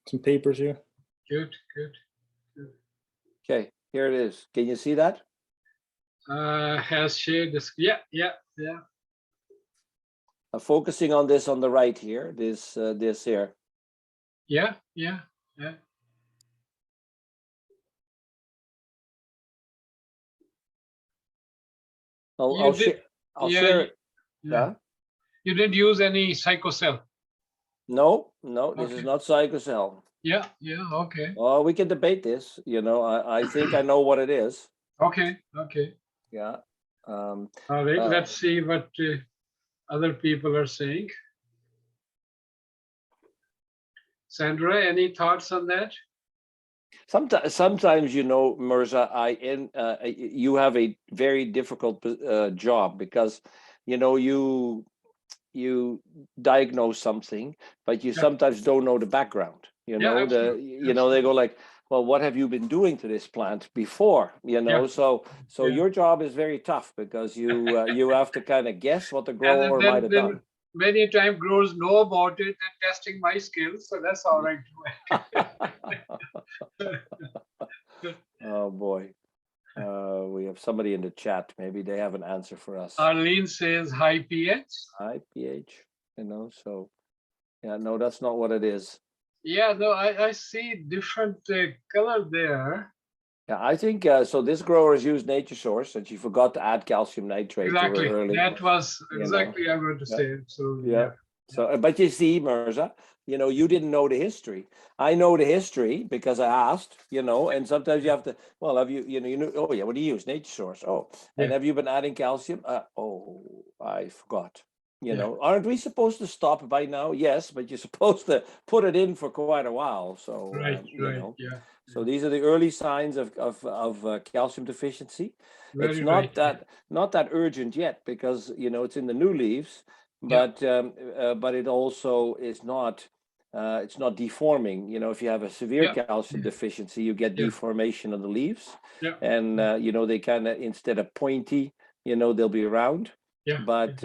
some papers here. Good, good. Okay, here it is. Can you see that? Has shared this. Yeah. Focusing on this on the right here, this here. Yeah. I'll share it. Yeah. You didn't use any psychocell? No, this is not psychocell. Yeah, okay. Oh, we can debate this. I think I know what it is. Okay. Yeah. All right, let's see what other people are saying. Sandra, any thoughts on that? Sometimes, Mirza, you have a very difficult job because, you diagnose something, but you sometimes don't know the background. They go like, well, what have you been doing to this plant before? So your job is very tough because you have to kind of guess what the grower might have done. Many times growers know about it and testing my skills, so that's all right. Oh boy. We have somebody in the chat. Maybe they have an answer for us. Arlene says high pH. High pH, so yeah, no, that's not what it is. Yeah, no, I see different color there. Yeah, I think so. This grower has used Nature Source, and she forgot to add calcium nitrate Exactly. to her early. That was exactly I'm going to say. So yeah. So, but you see, Mirza, you didn't know the history. I know the history because I asked. And sometimes you have to. Well, have you? Oh yeah, what do you use? Nature Source. Oh, and have you been adding calcium? Oh, I forgot. Aren't we supposed to stop by now? Yes, but you're supposed to put it in for quite a while. So right. Yeah. So these are the early signs of calcium deficiency. It's not that urgent yet because it's in the new leaves, but it also is not. It's not deforming. If you have a severe calcium deficiency, you get deformation of the leaves, and they kind of, instead of pointy, they'll be round. Yeah. But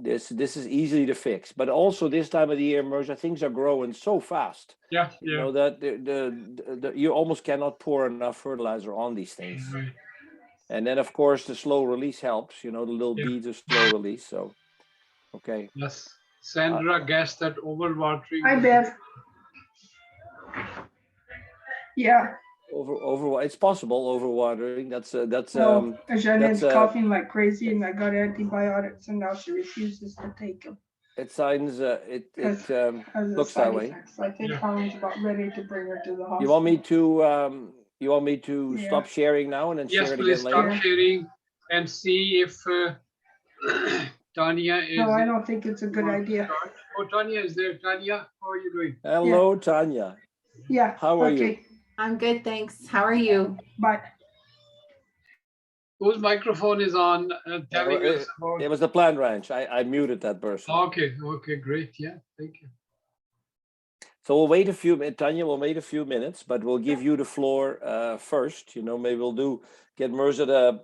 this is easy to fix. But also this time of the year, Mirza, things are growing so fast. Yeah. That you almost cannot pour enough fertilizer on these things. Right. And then of course the slow release helps. The little beads of slow release. So, okay. Yes. Sandra guessed that overwatering. Hi, Bev. Yeah. It's possible overwatering. That's Jeanette's coughing like crazy, and I got antibiotics, and now she refuses to take them. It signs it looks that way. So I think Colin's about ready to bring her to the hospital. You want me to stop sharing now and then share it again later? Yes, please stop sharing and see if Tanya is. No, I don't think it's a good idea. Oh, Tanya is there. Tanya, how are you doing? Hello, Tanya. Yeah. How are you? I'm good, thanks. How are you? Bye. Whose microphone is on? Telling us about... It was the Plant Ranch. I muted that person. Okay, great. Yeah, thank you. So we'll wait a few minutes, Tanya. We'll wait a few minutes, but we'll give you the floor first. Maybe we'll get Mirza to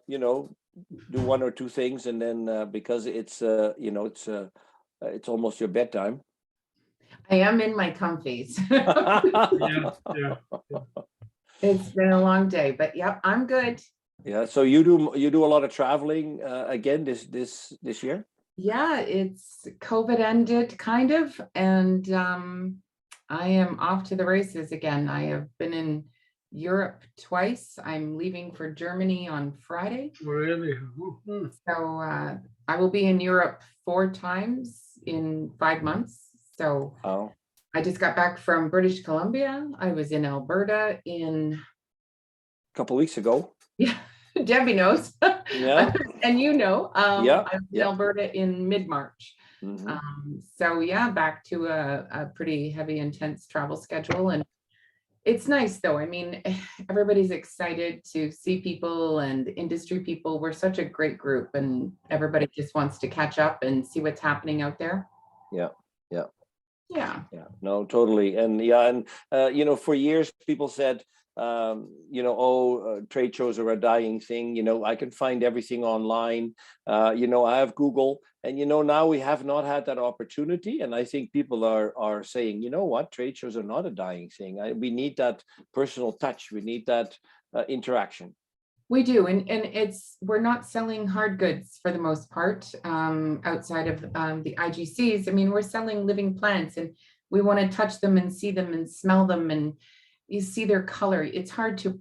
do one or two things, and then because it's it's almost your bedtime. I am in my comfies. Yeah. It's been a long day, but yep, I'm good. Yeah. So you do a lot of traveling again this year? Yeah, it's COVID ended kind of, and I am off to the races again. I have been in Europe twice. I'm leaving for Germany on Friday. Really? So I will be in Europe 4 times in 5 months. So I just got back from British Columbia. I was in Alberta in a couple of weeks ago. Yeah, Debbie knows. Yeah. And I was in Yeah. Alberta in mid-March. Mm-hmm. So yeah, back to a pretty heavy, intense travel schedule. And it's nice though. I mean, everybody's excited to see people and industry people. We're such a great group, and everybody just wants to catch up and see what's happening out there. Yeah, no, totally. And for years people said, trade shows are a dying thing. I can find everything online. I have Google, and now we have not had that opportunity. And I think people are saying, you know what, trade shows are not a dying thing. We need that personal touch. We need that interaction. We do, and we're not selling hard goods for the most part, outside of the IGCs. I mean, we're selling living plants, and we want to touch them and see them and smell them, and you see their color. It's hard to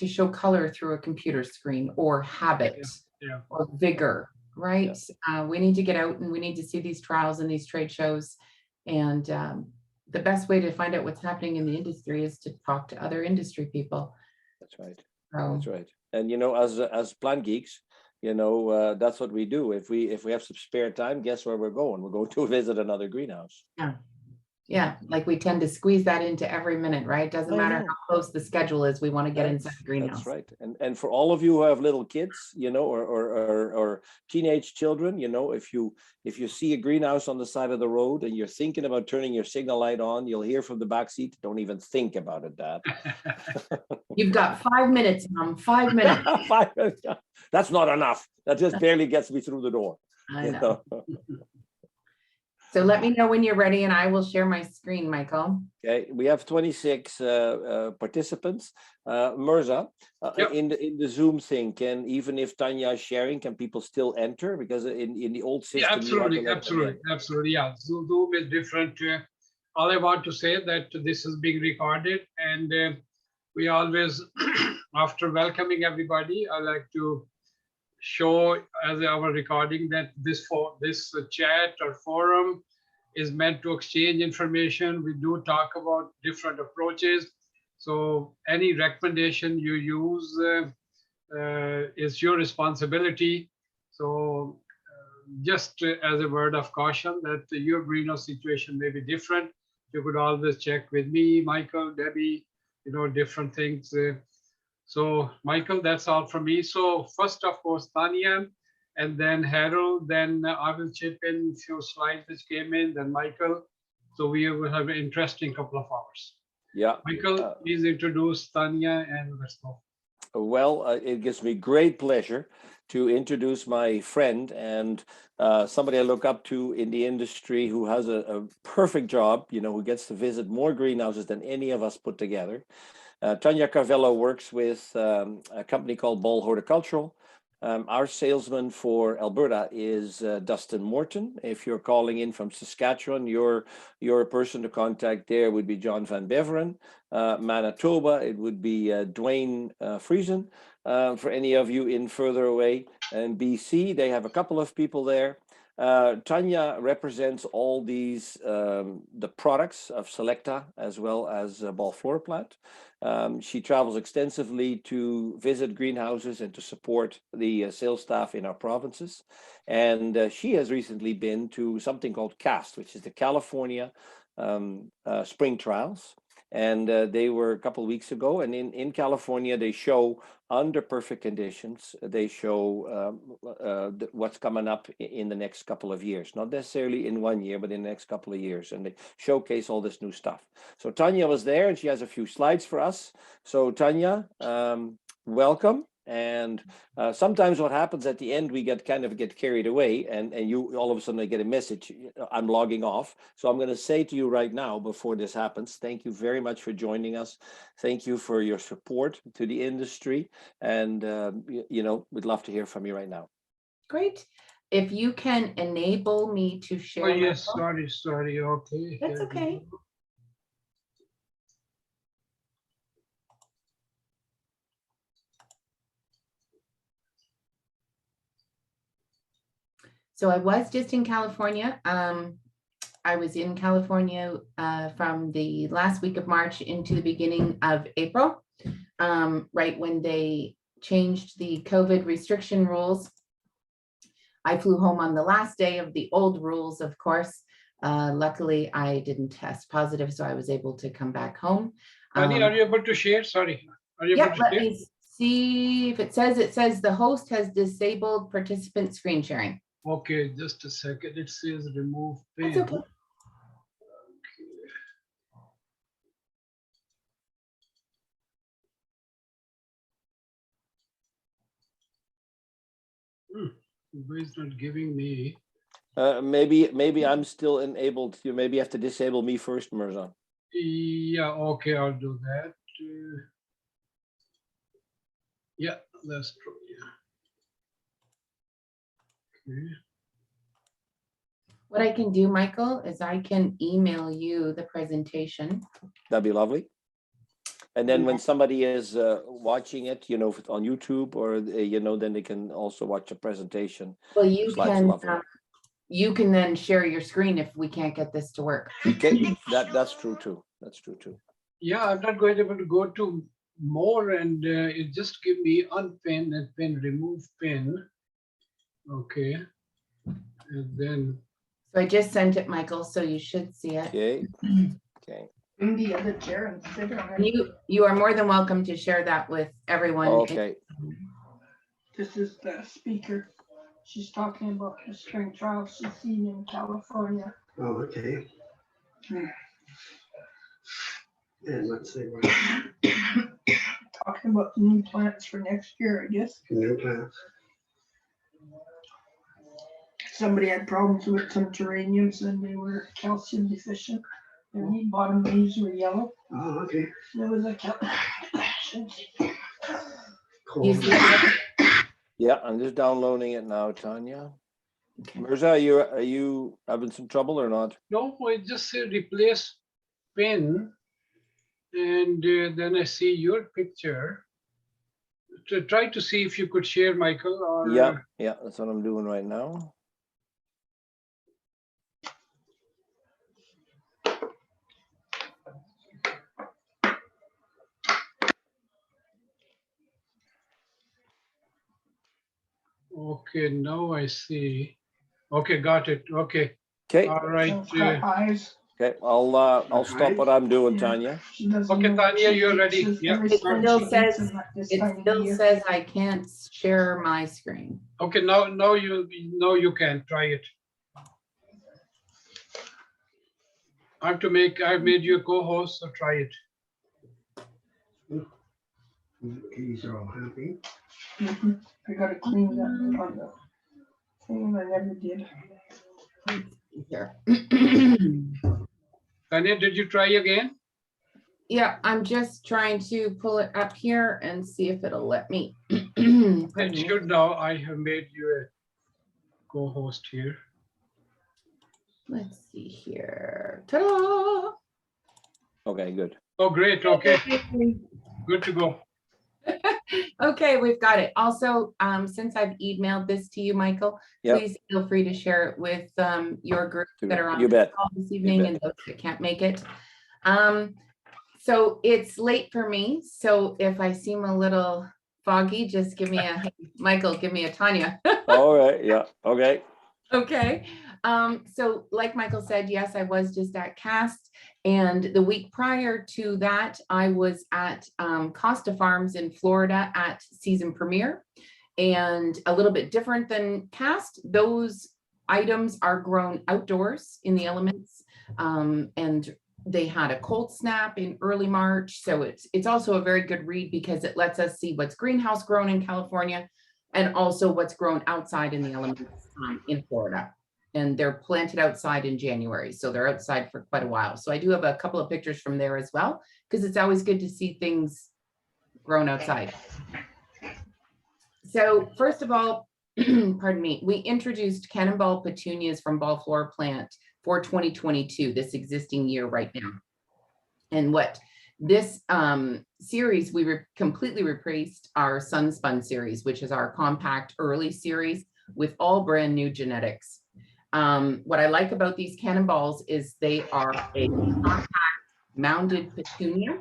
show color through a computer screen, or habit, or vigor, right? We need to get out and we need to see these trials and these trade shows, and the best way to find out what's happening in the industry is to talk to other industry people. That's right. That's right. And as plant geeks, that's what we do. If we have some spare time, guess where we're going? We're going to visit another greenhouse. Yeah, like we tend to squeeze that into every minute, right? Doesn't matter how close the schedule is, we want to get inside the greenhouse. That's right. And for all of you who have little kids, or teenage children, if you see a greenhouse on the side of the road and you're thinking about turning your signal light on, you'll hear from the back seat, don't even think about it, Dad. You've got 5 minutes, Mom, 5 minutes. 5 minutes. That's not enough. That just barely gets me through the door. I know. So let me know when you're ready and I will share my screen, Michael. Okay, we have 26 participants. Mirza, in the Zoom thing, even if Tanya is sharing, can people still enter? Because in the old system, yeah, absolutely. Yeah, Zoom is different. All I want to say that this is being recorded, and we always, after welcoming everybody, I like to show as our recording that this chat or forum is meant to exchange information. We do talk about different approaches. So any recommendation you use is your responsibility. So just as a word of caution that your greenhouse situation may be different. You could always check with me, Michael, Debbie, different things. So Michael, that's all from me. So first, of course, Tanya, and then Harold, then I will chip in a few slides which came in, then Michael. So we will have an interesting couple of hours. Yeah. Michael, please introduce Tanya and let's go. Well, it gives me great pleasure to introduce my friend and somebody I look up to in the industry who has a perfect job, who gets to visit more greenhouses than any of us put together. Tanya Carvello works with a company called Ball Horticultural. Our salesman for Alberta is Dustin Morton. If you're calling in from Saskatchewan, your person to contact there would be John Van Beveren. Manitoba, it would be Dwayne Friesen. For any of you in further away. And BC, they have a couple of people there. Tanya represents all these, the products of Selecta as well as Ball Floor Plant. She travels extensively to visit greenhouses and to support the sales staff in our provinces. And she has recently been to something called CAST, which is the California Spring Trials. And they were a couple of weeks ago. And in California, they show under perfect conditions, they show what's coming up in the next couple of years, not necessarily in 1 year, but in the next couple of years. And they showcase all this new stuff. So Tanya was there and she has a few slides for us. So Tanya, welcome. And sometimes what happens at the end, we get carried away and you all of a sudden I get a message, I'm logging off. So I'm going to say to you right now, before this happens, thank you very much for joining us. Thank you for your support to the industry. And, we'd love to hear from you right now. Great. If you can enable me to share. Oh, yes, sorry. Okay. That's okay. So I was just in California. I was in California from the last week of March into the beginning of April, right when they changed the COVID restriction rules. I flew home on the last day of the old rules, of course. Luckily, I didn't test positive, so I was able to come back home. Annie, are you able to share? Sorry. Are you able to let share? me see if it says the host has disabled participant screen sharing. Okay, just a second. It says remove That's pane. okay. Why is not giving me? Maybe I'm still enabled. You maybe have to disable me first, Mirza. Yeah, okay, I'll do that. Yeah, that's true. Yeah. Okay. What I can do, Michael, is I can email you the presentation. That'd be lovely. And then when somebody is watching it, you know, on YouTube or, you know, then they can also watch a presentation. Well, you can then share your screen if we can't get this to work. Okay, that's true too. That's true too. Yeah, I'm not going to be able to go to more, and it just give me unpin and pin, remove pin. Okay, and then. So I just sent it, Michael, so you should see it. Okay. Okay. In the other chair and sit on it. You are more than welcome to share that with everyone. Okay. This is the speaker. She's talking about the string trials she's seen in California. Oh, okay. And let's see what Talking about the new plants for next year, I guess. new plants. Somebody had problems with some geraniums and they were calcium deficient. And the bottom leaves were yellow. Oh, okay. There was a Cool. Yeah, I'm just downloading it now, Tanya. Okay. Mirza, are you having some trouble or not? No, I just say replace pin, and then I see your picture. To try to see if you could share, Michael. Or yeah, that's what I'm doing right now. Okay, now I see. Okay, got it. Okay. Okay. All right. Okay, I'll stop what I'm doing, Tanya. Okay, Tanya, you're ready. Yeah. It still says I can't share my screen. Okay, now you can try it. I've made you a co-host, so try it. These are all happy. I gotta clean that on the thing. I never did. Here. Tanya, did you try again? Yeah, I'm just trying to pull it up here and see if it'll let me. It should now. I have made you a co-host here. Let's see here. Ta-da! Okay, good. Oh, great. Okay. Good to go. Okay, we've got it. Also, since I've emailed this to you, Michael, please feel free to share it with your group that are on the call this evening and those that can't make it. So it's late for me. So if I seem a little foggy, just give me a Michael, give me a Tanya. All right. Yeah. Okay. Okay. So like Michael said, yes, I was just at CAST, and the week prior to that, I was at Costa Farms in Florida at season premiere, and a little bit different than CAST. Those items are grown outdoors in the elements, and they had a cold snap in early March. So it's also a very good read because it lets us see what's greenhouse grown in California and also what's grown outside in the elements in Florida. And they're planted outside in January. So they're outside for quite a while. So I do have a couple of pictures from there as well, because it's always good to see things grown outside. So first of all, pardon me, we introduced cannonball petunias from ball floor plant for 2022, this existing year right now. And what this series, we completely replaced our Sunspun series, which is our compact early series with all brand new genetics. What I like about these cannonballs is they are a compact mounded petunia.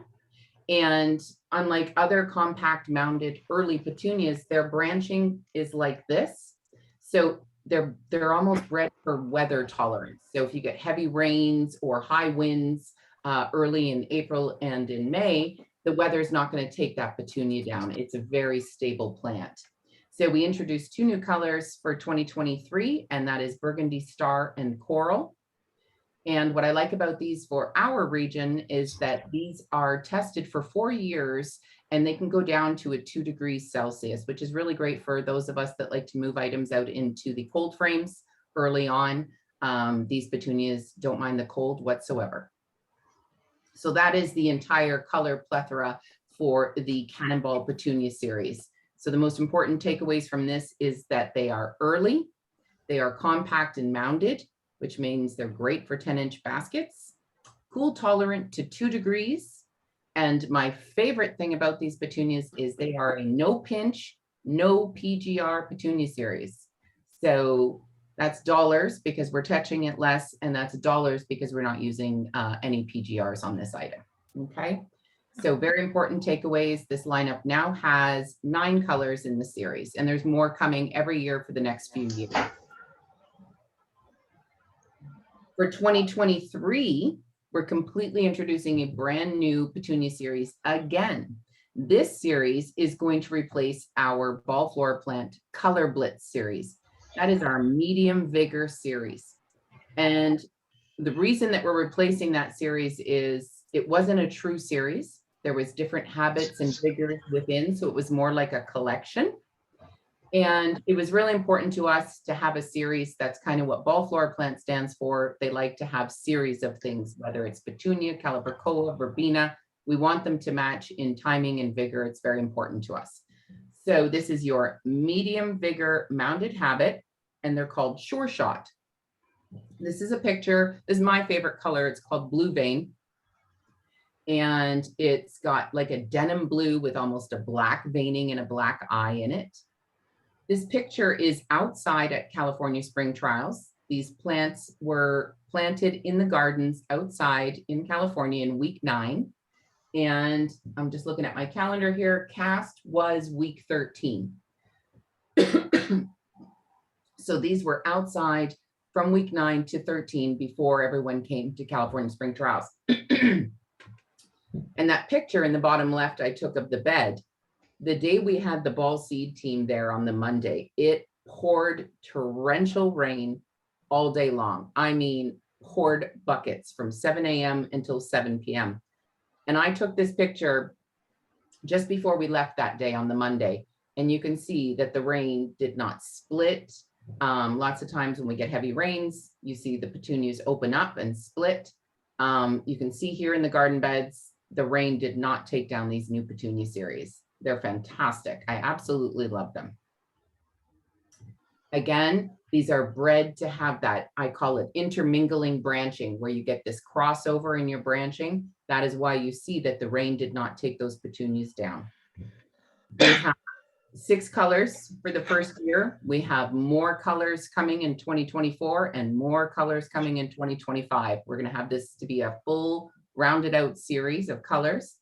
And unlike other compact mounded early petunias, their branching is like this. So they're almost bred for weather tolerance. So if you get heavy rains or high winds early in April and in May, the weather's not going to take that petunia down. It's a very stable plant. So we introduced two new colors for 2023, and that is Burgundy Star and Coral. And what I like about these for our region is that these are tested for 4 years and they can go down to a 2 degrees Celsius, which is really great for those of us that like to move items out into the cold frames early on. These petunias don't mind the cold whatsoever. So that is the entire color plethora for the Cannonball Petunia series. So the most important takeaways from this is that they are early, they are compact and mounded, which means they're great for 10-inch baskets, cool tolerant to 2 degrees. And my favorite thing about these petunias is they are a no pinch, no PGR petunia series. So that's dollars because we're touching it less, and that's dollars because we're not using any PGRs on this item, okay? So very important takeaways. This lineup now has 9 colors in the series, and there's more coming every year for the next few years. For 2023, we're completely introducing a brand new petunia series again. This series is going to replace our ball floor plant Color Blitz series. That is our medium vigor series. And the reason that we're replacing that series is it wasn't a true series. There was different habits and vigors within, so it was more like a collection. And it was really important to us to have a series. That's kind of what ball floor plant stands for. They like to have series of things, whether it's petunia, calibrachoa, verbena. We want them to match in timing and vigor. It's very important to us. So this is your medium vigor mounded habit, and they're called Sure Shot. This is a picture. This is my favorite color. It's called Blue Vein. And it's got like a denim blue with almost a black veining and a black eye in it. This picture is outside at California Spring Trials. These plants were planted in the gardens outside in California in week 9. And I'm just looking at my calendar here. Cast was week 13. So these were outside from week 9 to 13 before everyone came to California Spring Trials. And that picture in the bottom left I took of the bed. The day we had the ball seed team there on the Monday, it poured torrential rain all day long. I mean, poured buckets from 7 a.m. until 7 p.m. And I took this picture just before we left that day on the Monday. And you can see that the rain did not split. Lots of times when we get heavy rains, you see the petunias open up and split. You can see here in the garden beds, the rain did not take down these new petunia series. They're fantastic. I absolutely love them. Again, these are bred to have that, I call it intermingling branching, where you get this crossover in your branching. That is why you see that the rain did not take those petunias down. We have 6 colors for the first year. We have more colors coming in 2024 and more colors coming in 2025. We're going to have this to be a full rounded out series of colors.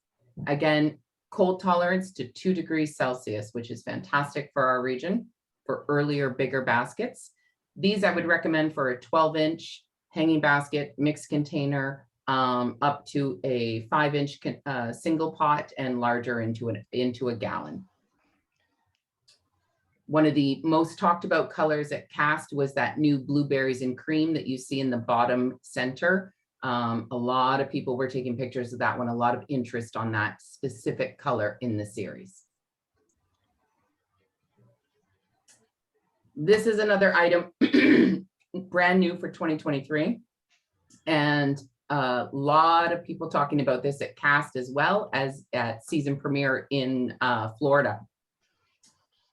Again, cold tolerance to 2 degrees Celsius, which is fantastic for our region for earlier, bigger baskets. These I would recommend for a 12-inch hanging basket, mixed container, up to a 5-inch single pot and larger into a gallon. One of the most talked about colors at Cast was that new blueberries and cream that you see in the bottom center. A lot of people were taking pictures of that one, a lot of interest on that specific color in the series. This is another item brand new for 2023. And a lot of people talking about this at Cast as well as at season premiere in Florida.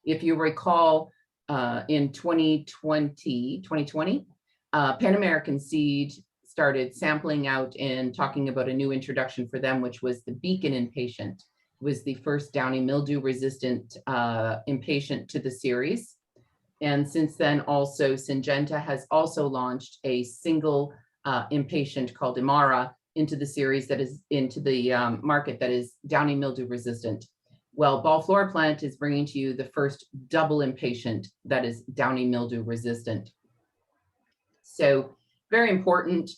If you recall, in 2020, Pan American Seed started sampling out and talking about a new introduction for them, which was the Beacon Impatient. It was the first downy mildew resistant impatient to the series. And since then, also Syngenta has also launched a single impatient called Imara into the series that is into the market that is downy mildew resistant. Well, Ball Floor Plant is bringing to you the first double impatient that is downy mildew resistant. So very important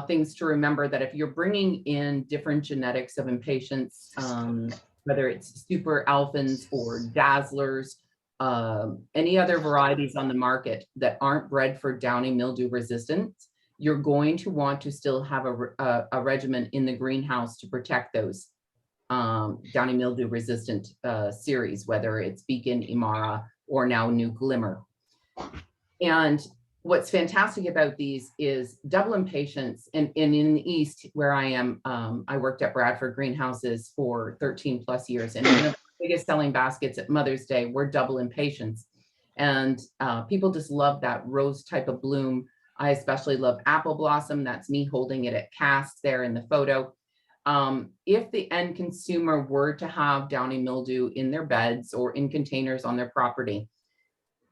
things to remember, that if you're bringing in different genetics of impatiens, whether it's super alphins or dazzlers, any other varieties on the market that aren't bred for downy mildew resistance, you're going to want to still have a regimen in the greenhouse to protect those downy mildew resistant series, whether it's Beacon, Imara, or now new Glimmer. And what's fantastic about these is double impatiens. And in the East, where I am, I worked at Bradford Greenhouses for 13 plus years. And one of the biggest selling baskets at Mother's Day were double impatiens. And people just love that rose type of bloom. I especially love apple blossom. That's me holding it at cast there in the photo. If the end consumer were to have downy mildew in their beds or in containers on their property,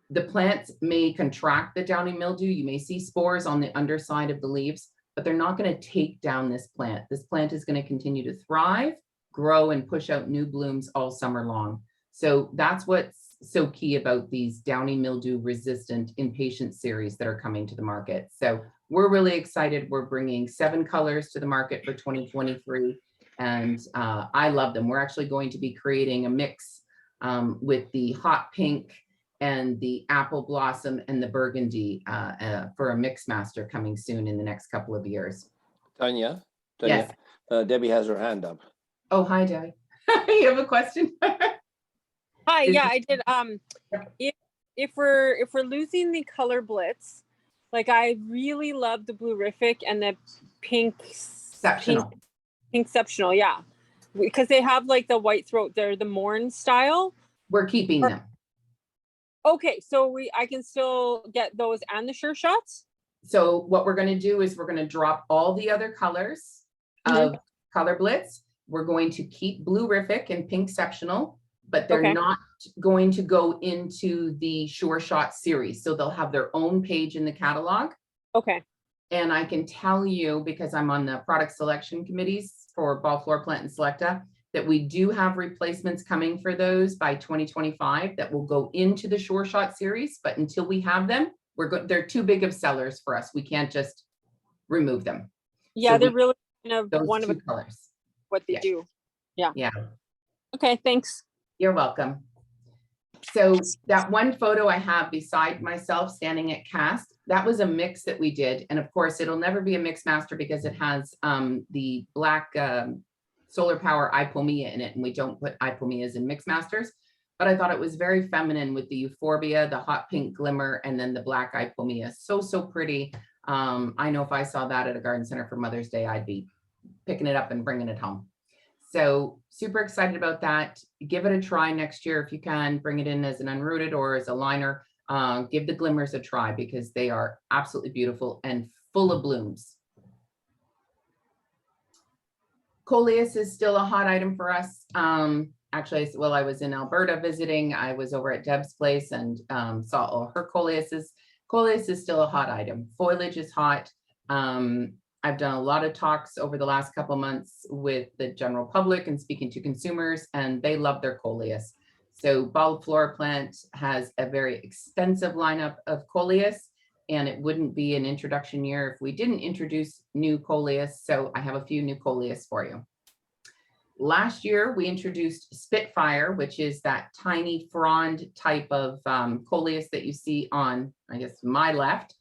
the plants may contract the downy mildew. You may see spores on the underside of the leaves, but they're not going to take down this plant. This plant is going to continue to thrive, grow, and push out new blooms all summer long. So that's what's so key about these downy mildew resistant impatient series that are coming to the market. So we're really excited. We're bringing 7 colors to the market for 2023, and I love them. We're actually going to be creating a mix with the hot pink and the apple blossom and the burgundy for a mix master coming soon in the next couple of years. Tanya, Yes. Debbie has her hand up. Oh, hi, Debbie. You have a question? Hi, yeah, I did. If we're losing the color blitz, like I really love the blue-rific and the pink exceptional, yeah, because they have like the white throat. They're the morn style. We're keeping them. Okay, so I can still get those and the sure shots. So what we're going to do is we're going to drop all the other colors of color blitz. We're going to keep blue-rific and pink exceptional, but they're not going to go into the Sure Shot series. So they'll have their own page in the catalog. Okay. And I can tell you, because I'm on the product selection committees for Ball Floor Plant and Selecta, that we do have replacements coming for those by 2025 that will go into the Sure Shot series. But until we have them, they're too big of sellers for us. We can't just remove them. Yeah, So they're really kind of one of of colors. What they do. Yeah. Yeah. Okay, thanks. You're welcome. So that one photo I have beside myself standing at cast, that was a mix that we did. And of course, it'll never be a mix master because it has the black solar power ipomea in it, and we don't put ipomeas in mix masters. But I thought it was very feminine with the euphorbia, the hot pink glimmer, and then the black ipomea. So pretty. I know if I saw that at a garden center for Mother's Day, I'd be picking it up and bringing it home. So super excited about that. Give it a try next year if you can. Bring it in as an unrooted or as a liner. Give the glimmers a try because they are absolutely beautiful and full of blooms. Coleus is still a hot item for us. Actually, while I was in Alberta visiting, I was over at Deb's place and saw all her Coleuses. Coleus is still a hot item. Foliage is hot. I've done a lot of talks over the last couple months with the general public and speaking to consumers, and they love their Coleus. So Ball Floor Plant has a very extensive lineup of Coleus, and it wouldn't be an introduction year if we didn't introduce new Coleus. So I have a few new Coleus for you. Last year, we introduced Spitfire, which is that tiny frond type of Coleus that you see on, I guess, my left.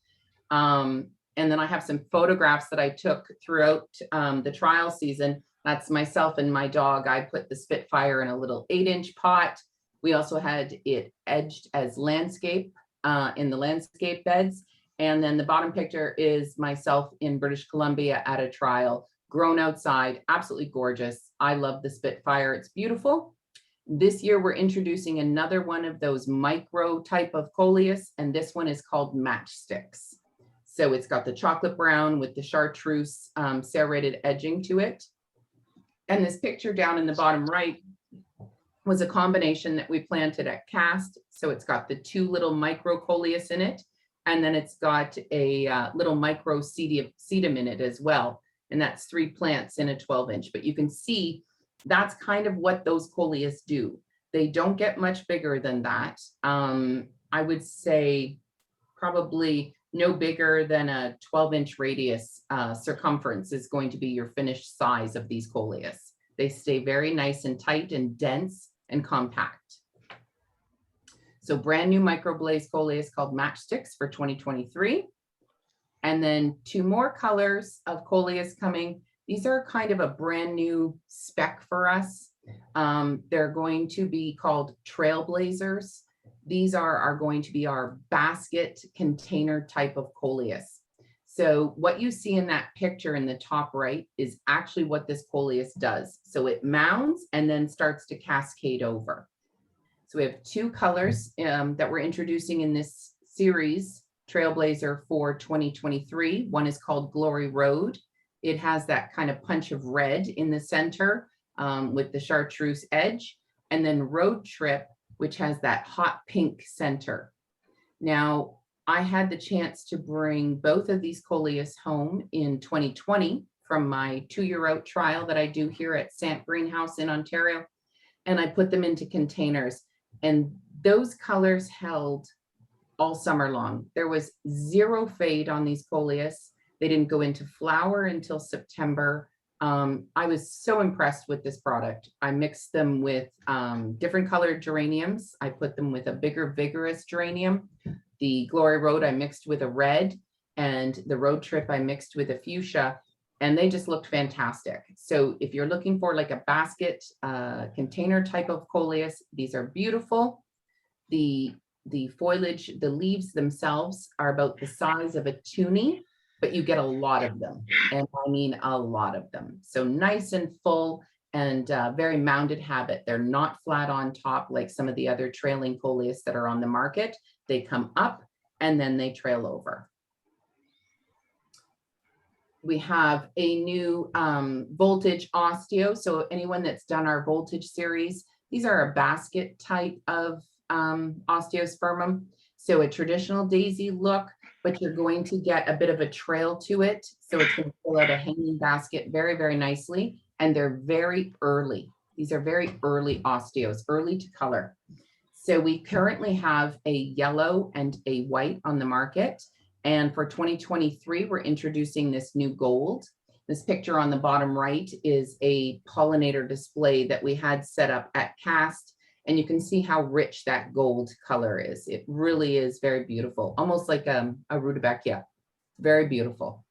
And then I have some photographs that I took throughout the trial season. That's myself and my dog. I put the Spitfire in a little 8-inch pot. We also had it edged as landscape in the landscape beds. And then the bottom picture is myself in British Columbia at a trial, grown outside, absolutely gorgeous. I love the Spitfire, it's beautiful. This year we're introducing another one of those micro type of Coleus, and this one is called Matchsticks. So it's got the chocolate brown with the chartreuse serrated edging to it. And this picture down in the bottom right was a combination that we planted at cast. So it's got the 2 little micro Coleus in it. And then it's got a little micro sedum in it as well. And that's 3 plants in a 12-inch. But you can see that's kind of what those Coleus do. They don't get much bigger than that. I would say probably no bigger than a 12-inch radius circumference is going to be your finished size of these Coleus. They stay very nice and tight and dense and compact. So brand new microblaze Coleus called Matchsticks for 2023. And then 2 more colors of coleus coming. These are kind of a brand new spec for us. They're going to be called Trailblazers. These are going to be our basket container type of coleus. So what you see in that picture in the top right is actually what this coleus does. So it mounds and then starts to cascade over. So we have 2 colors that we're introducing in this series, Trailblazer for 2023. One is called Glory Road. It has that kind of punch of red in the center with the chartreuse edge, and then Road Trip, which has that hot pink center. Now, I had the chance to bring both of these coleus home in 2020 from my 2-year out trial that I do here at AGGA Greenhouse in Ontario, and I put them into containers, and those colors held all summer long. There was 0 fade on these coleus. They didn't go into flower until September. I was so impressed with this product. I mixed them with different colored geraniums. I put them with a bigger, vigorous geranium. The Glory Road I mixed with a red, and the Road Trip I mixed with a fuchsia, and they just looked fantastic. So if you're looking for like a basket container type of coleus, these are beautiful. The foliage, the leaves themselves are about the size of a toonie, but you get a lot of them, and I mean a lot of them. So nice and full and very mounded habit. They're not flat on top like some of the other trailing coleus that are on the market. They come up and then they trail over. We have a new voltage osteo. So anyone that's done our voltage series, these are a basket type of osteospermum. So a traditional daisy look, but you're going to get a bit of a trail to it. So it's going to pull out a hanging basket very, very nicely. And they're very early. These are very early osteos, early to color. So we currently have a yellow and a white on the market. And for 2023, we're introducing this new gold. This picture on the bottom right is a pollinator display that we had set up at CAST. And you can see how rich that gold color is. It really is very beautiful, almost like a rudbeckia. Very beautiful.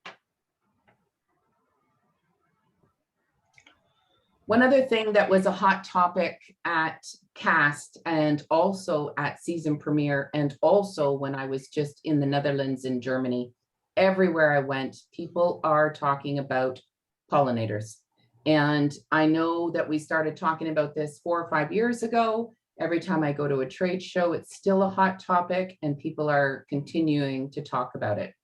One other thing that was a hot topic at CAST and also at season premiere, and also when I was just in the Netherlands and Germany, everywhere I went, people are talking about pollinators. And I know that we started talking about this 4 or 5 years ago. Every time I go to a trade show, it's still a hot topic and people are continuing to talk about it.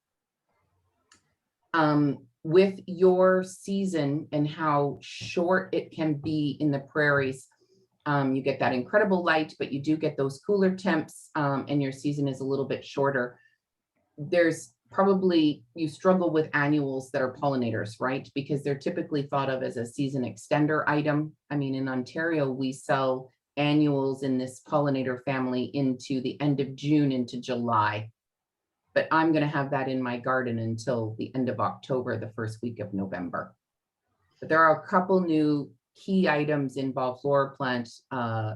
With your season and how short it can be in the prairies, you get that incredible light, but you do get those cooler temps and your season is a little bit shorter. There's probably, you struggle with annuals that are pollinators, right? Because they're typically thought of as a season extender item. I mean, in Ontario, we sell annuals in this pollinator family into the end of June into July. But I'm going to have that in my garden until the end of October, the first week of November. But there are a couple new key items in Ballflora plant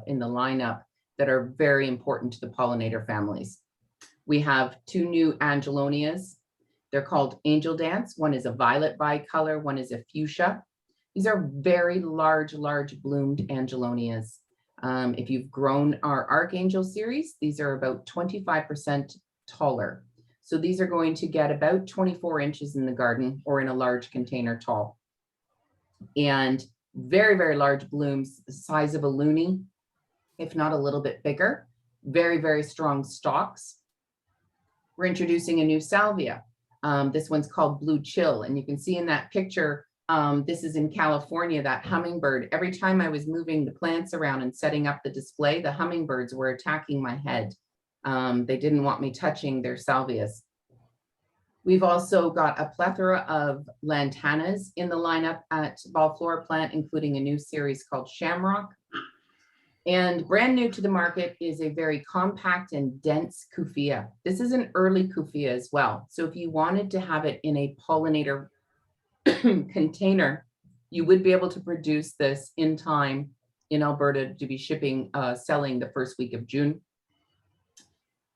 in the lineup that are very important to the pollinator families. We have 2 new Angelonias. They're called Angel Dance. One is a violet bicolor, one is a fuchsia. These are very large bloomed Angelonias. If you've grown our Archangel series, these are about 25% taller. So these are going to get about 24 inches in the garden or in a large container tall. And very, very large blooms, the size of a loonie, if not a little bit bigger. Very, very strong stalks. We're introducing a new salvia. This one's called Blue Chill. And you can see in that picture, this is in California, that hummingbird. Every time I was moving the plants around and setting up the display, the hummingbirds were attacking my head. They didn't want me touching their salvias. We've also got a plethora of lantanas in the lineup at Ballflora Plant, including a new series called Shamrock. And brand new to the market is a very compact and dense kufia. This is an early kufia as well. So if you wanted to have it in a pollinator container, you would be able to produce this in time in Alberta to be shipping, selling the first week of June.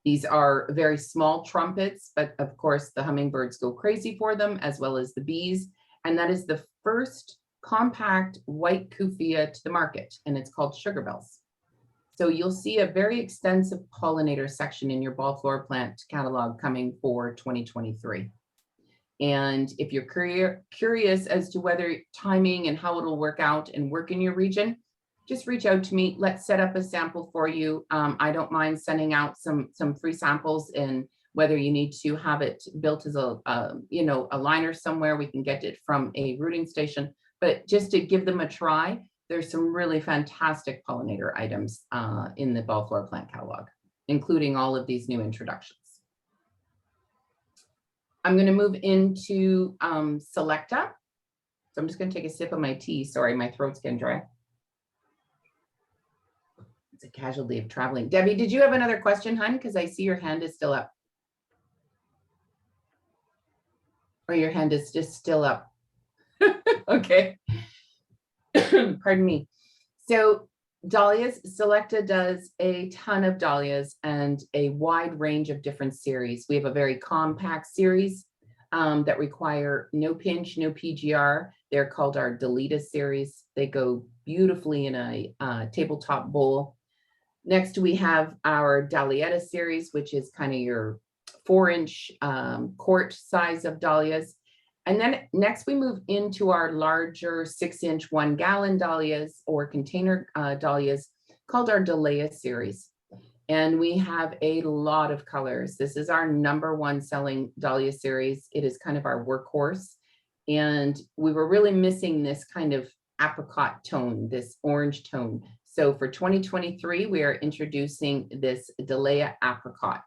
These are very small trumpets, but of course the hummingbirds go crazy for them, as well as the bees. And that is the first compact white kufia to the market, and it's called Sugar Bells. So you'll see a very extensive pollinator section in your ball floor plant catalog coming for 2023. And if you're curious as to whether timing and how it'll work out and work in your region, just reach out to me. Let's set up a sample for you. I don't mind sending out some free samples, and whether you need to have it built as a liner somewhere, we can get it from a rooting station. But just to give them a try, there's some really fantastic pollinator items in the ball floor plant catalog, including all of these new introductions. I'm going to move into Selecta. So I'm just going to take a sip of my tea. Sorry, my throat's getting dry. It's a casualty of traveling. Debbie, did you have another question, hun? Because I see your hand is still up. Or your hand is just still up. Okay. Pardon me. So dahlias, Selecta does a ton of dahlias and a wide range of different series. We have a very compact series that require no pinch, no PGR. They're called our Delita series. They go beautifully in a tabletop bowl. Next, we have our Dahlietta series, which is kind of your 4-inch quart size of dahlias. And then next we move into our larger 6-inch 1-gallon dahlias or container dahlias called our Dahlia series. And we have a lot of colors. This is our #1 selling dahlia series. It is kind of our workhorse. And we were really missing this kind of apricot tone, this orange tone. So for 2023, we are introducing this Dahlia apricot.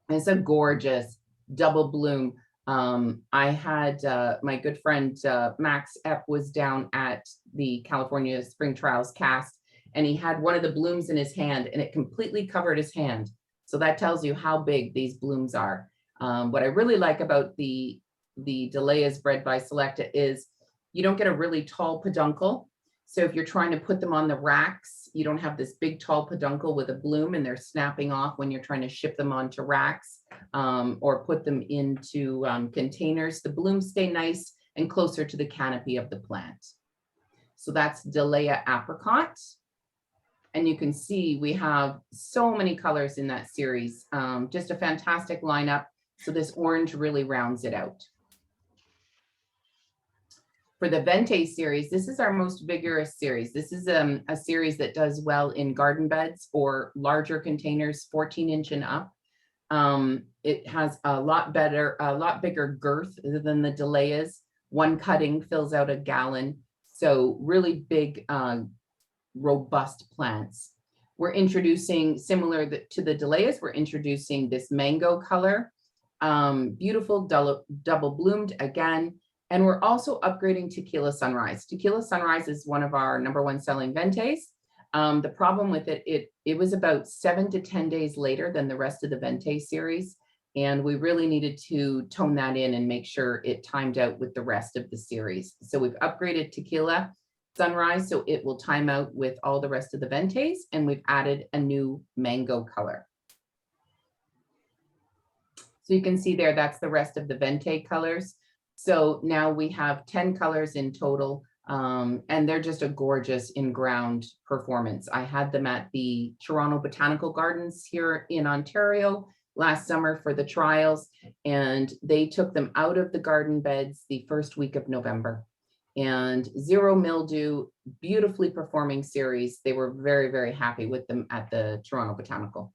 It's a gorgeous double bloom. I had my good friend Max Epp was down at the California Spring Trials cast, and he had one of the blooms in his hand, and it completely covered his hand. So that tells you how big these blooms are. What I really like about the Dahlias bred by Selecta is you don't get a really tall peduncle. So if you're trying to put them on the racks, you don't have this big tall peduncle with a bloom and they're snapping off when you're trying to ship them onto racks or put them into containers. The blooms stay nice and closer to the canopy of the plant. So that's Dahlia apricot. And you can see we have so many colors in that series. Just a fantastic lineup. So this orange really rounds it out. For the Vente series, this is our most vigorous series. This is a series that does well in garden beds or larger containers, 14-inch and up. It has a lot bigger girth than the Dahlias. One cutting fills out a gallon. So really big, robust plants. We're introducing, similar to the Dahlias, we're introducing this mango color. Beautiful double bloomed again. And we're also upgrading Tequila Sunrise. Tequila Sunrise is one of our #1 selling Ventes. The problem with it was about 7 to 10 days later than the rest of the Vente series. And we really needed to tone that in and make sure it timed out with the rest of the series. So we've upgraded Tequila Sunrise so it will time out with all the rest of the Ventes, and we've added a new mango color. So you can see there, that's the rest of the Vente colors. So now we have 10 colors in total, and they're just a gorgeous in-ground performance. I had them at the Toronto Botanical Gardens here in Ontario last summer for the trials, and they took them out of the garden beds the first week of November. And zero mildew, beautifully performing series. They were very, very happy with them at the Toronto Botanical.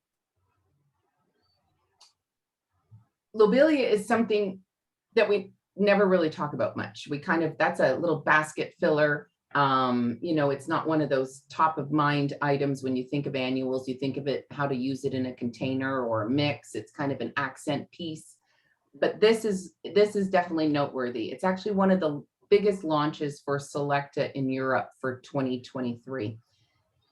Lobelia is something that we never really talk about much. We kind of, that's a little basket filler. You know, it's not one of those top of mind items. When you think of annuals, you think of it, how to use it in a container or a mix. It's kind of an accent piece, but this is definitely noteworthy. It's actually one of the biggest launches for Selecta in Europe for 2023.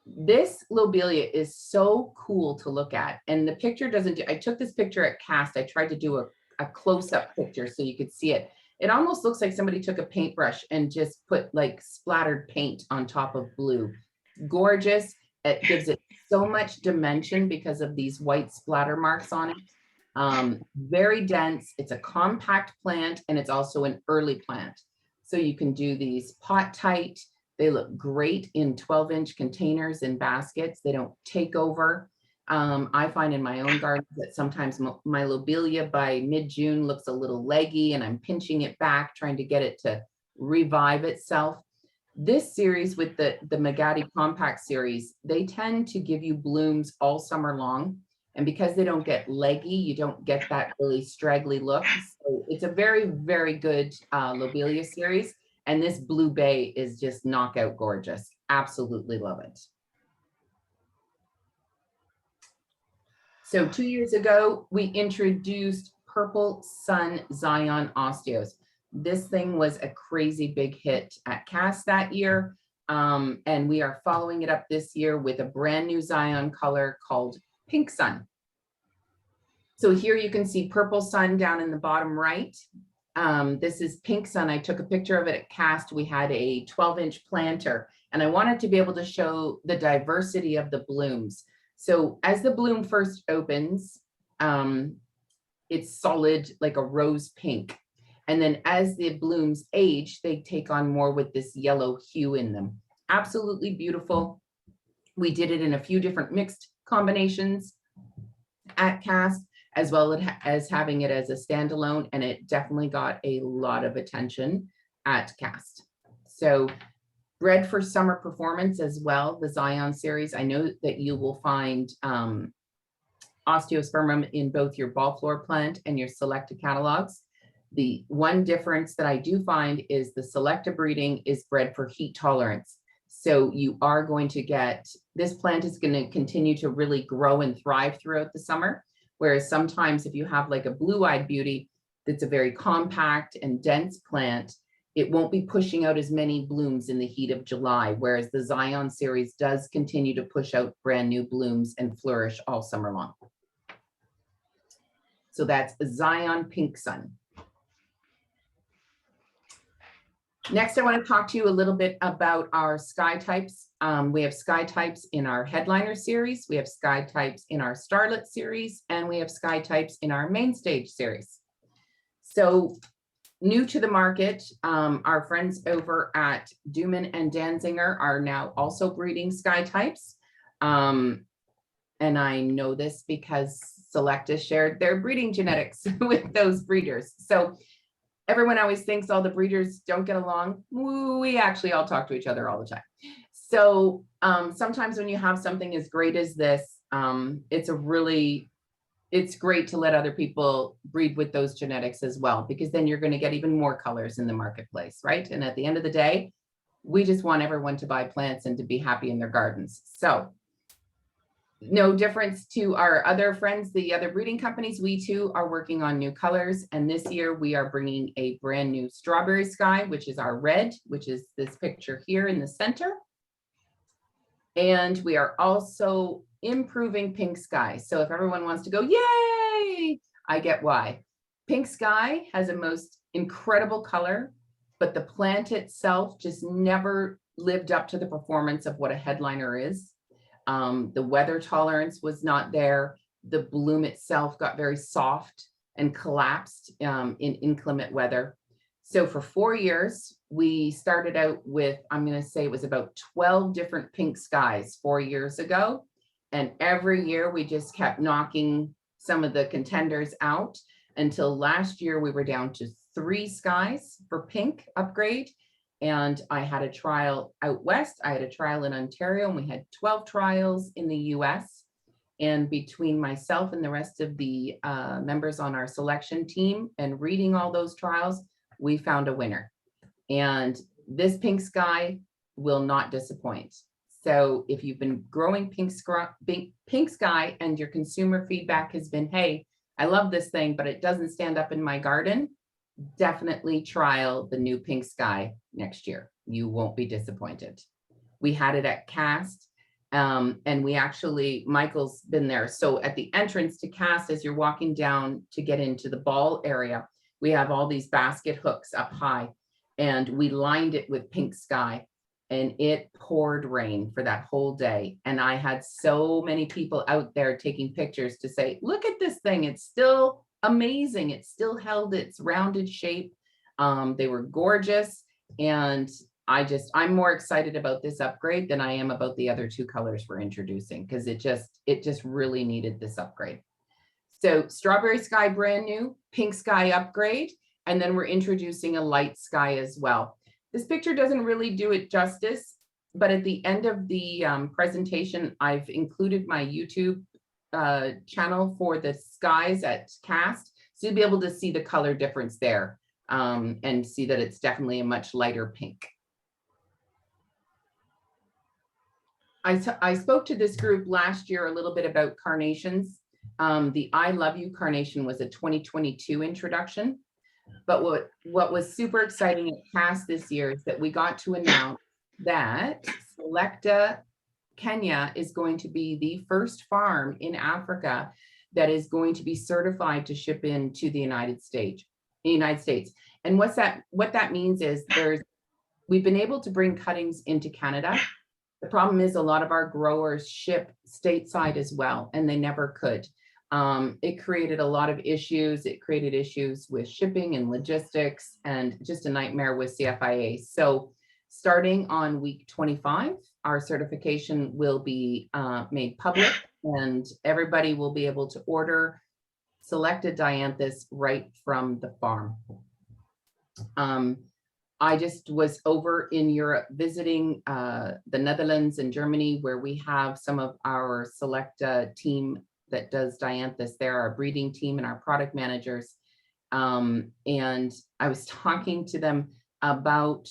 This lobelia is so cool to look at, and the picture doesn't do, I took this picture at cast. I tried to do a close-up picture so you could see it. It almost looks like somebody took a paintbrush and just put like splattered paint on top of blue. Gorgeous. It gives it so much dimension because of these white splatter marks on it. Very dense. It's a compact plant, and it's also an early plant. So you can do these pot tight. They look great in 12-inch containers and baskets. They don't take over. I find in my own garden that sometimes my lobelia by mid-June looks a little leggy, and I'm pinching it back, trying to get it to revive itself. This series with the Magatti Compact series, they tend to give you blooms all summer long. And because they don't get leggy, you don't get that really straggly look. So it's a very, very good lobelia series. And this Blue Bay is just knockout gorgeous. Absolutely love it. So 2 years ago, we introduced Purple Sun Zion Osteos. This thing was a crazy big hit at CAST that year. And we are following it up this year with a brand new Zion color called Pink Sun. So here you can see Purple Sun down in the bottom right. This is Pink Sun. I took a picture of it at CAST. We had a 12-inch planter, and I wanted to be able to show the diversity of the blooms. So as the bloom first opens, it's solid like a rose pink. And then as the blooms age, they take on more with this yellow hue in them. Absolutely beautiful. We did it in a few different mixed combinations at CAST, as well as having it as a standalone, and it definitely got a lot of attention at CAST. So bred for summer performance as well, the Zion series. I know that you will find osteospermum in both your ball floor plant and your Selecta catalogs. The one difference that I do find is the Selecta breeding is bred for heat tolerance. So you are going to get, this plant is going to continue to really grow and thrive throughout the summer. Whereas sometimes if you have like a blue-eyed beauty, that's a very compact and dense plant, it won't be pushing out as many blooms in the heat of July, whereas the Zion series does continue to push out brand new blooms and flourish all summer long. So that's Zion Pink Sun. Next, I want to talk to you a little bit about our sky types. We have sky types in our Headliner series, we have sky types in our Starlet series, and we have sky types in our Main Stage series. So new to the market, our friends over at Duman and Danzinger are now also breeding sky types. And I know this because Selecta shared their breeding genetics with those breeders. So everyone always thinks all the breeders don't get along. We actually all talk to each other all the time. So sometimes when you have something as great as this, it's great to let other people breed with those genetics as well, because then you're going to get even more colors in the marketplace, right? And at the end of the day, we just want everyone to buy plants and to be happy in their gardens. So no difference to our other friends, the other breeding companies. We too are working on new colors. And this year we are bringing a brand new strawberry sky, which is our red, which is this picture here in the center. And we are also improving pink sky. So if everyone wants to go, yay, I get why. Pink sky has a most incredible color, but the plant itself just never lived up to the performance of what a headliner is. The weather tolerance was not there. The bloom itself got very soft and collapsed in inclement weather. So for 4 years, we started out with, I'm going to say it was about 12 different pink skies 4 years ago. And every year we just kept knocking some of the contenders out until last year we were down to 3 skies for pink upgrade. And I had a trial out west, I had a trial in Ontario, and we had 12 trials in the US. And between myself and the rest of the members on our selection team and reading all those trials, we found a winner. And this pink sky will not disappoint. So if you've been growing pink sky and your consumer feedback has been, hey, I love this thing, but it doesn't stand up in my garden, definitely trial the new pink sky next year. You won't be disappointed. We had it at CAST, and we actually, Michael's been there. So at the entrance to CAST, as you're walking down to get into the ball area, we have all these basket hooks up high, and we lined it with pink sky. and it poured rain for that whole day. And I had so many people out there taking pictures to say, look at this thing. It's still amazing. It still held its rounded shape. They were gorgeous. And I'm more excited about this upgrade than I am about the other two colors we're introducing, because it just really needed this upgrade. So strawberry sky, brand new, pink sky upgrade, and then we're introducing a light sky as well. This picture doesn't really do it justice, but at the end of the presentation, I've included my YouTube channel for the skies at Cast. So you'll be able to see the color difference there and see that it's definitely a much lighter pink. I spoke to this group last year a little bit about carnations. The I Love You carnation was a 2022 introduction. But what was super exciting at Cast this year is that we got to announce that Selecta Kenya is going to be the first farm in Africa that is going to be certified to ship into the United States. And what that means is we've been able to bring cuttings into Canada. The problem is a lot of our growers ship stateside as well, and they never could. It created a lot of issues. It created issues with shipping and logistics and just a nightmare with CFIA. So starting on week 25, our certification will be made public, and everybody will be able to order selected dianthus right from the farm. I just was over in Europe visiting the Netherlands and Germany, where we have some of our Selecta team that does dianthus there, our breeding team and our product managers. And I was talking to them about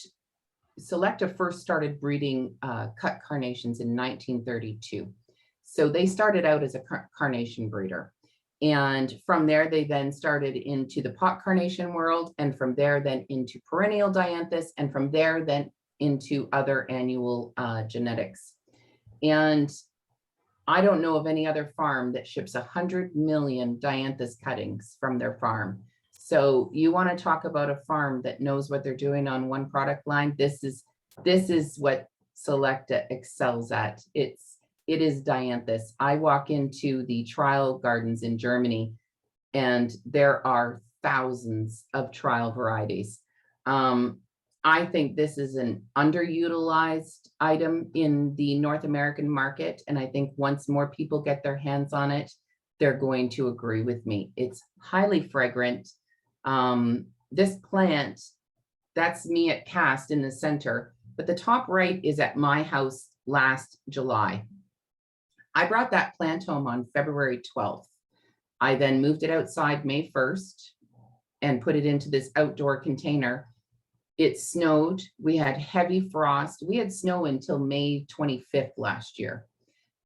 Selecta first started breeding cut carnations in 1932. So they started out as a carnation breeder. And from there, they then started into the pot carnation world, and from there then into perennial dianthus, and from there then into other annual genetics. And I don't know of any other farm that ships 100 million dianthus cuttings from their farm. So you want to talk about a farm that knows what they're doing on one product line. This is what Selecta excels at. It is dianthus. I walk into the trial gardens in Germany, and there are thousands of trial varieties. I think this is an underutilized item in the North American market. And I think once more people get their hands on it, they're going to agree with me. It's highly fragrant. This plant, that's me at Cast in the center, but the top right is at my house last July. I brought that plant home on February 12th. I then moved it outside May 1st and put it into this outdoor container. It snowed. We had heavy frost. We had snow until May 25th last year.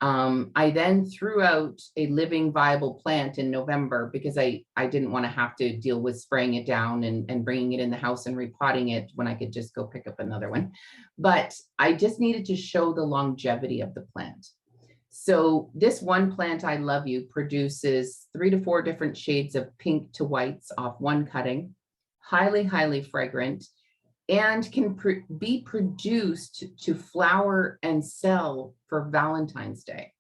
I then threw out a living viable plant in November because I didn't want to have to deal with spraying it down and bringing it in the house and repotting it when I could just go pick up another one. But I just needed to show the longevity of the plant. So this one plant, I Love You, produces 3 to 4 different shades of pink to whites off one cutting, highly, highly fragrant, and can be produced to flower and sell for Valentine's Day.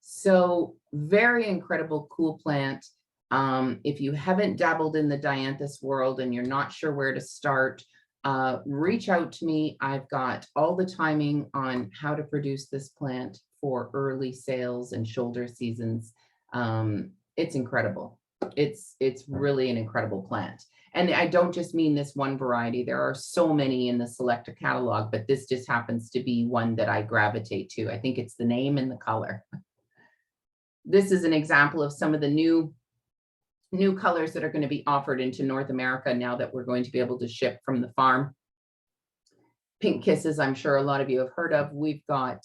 So very incredible, cool plant. If you haven't dabbled in the dianthus world and you're not sure where to start, reach out to me. I've got all the timing on how to produce this plant for early sales and shoulder seasons. It's incredible. It's really an incredible plant. And I don't just mean this one variety. There are so many in the Selecta catalog, but this just happens to be one that I gravitate to. I think it's the name and the color. This is an example of some of the new colors that are going to be offered into North America now that we're going to be able to ship from the farm. Pink Kisses, I'm sure a lot of you have heard of. We've got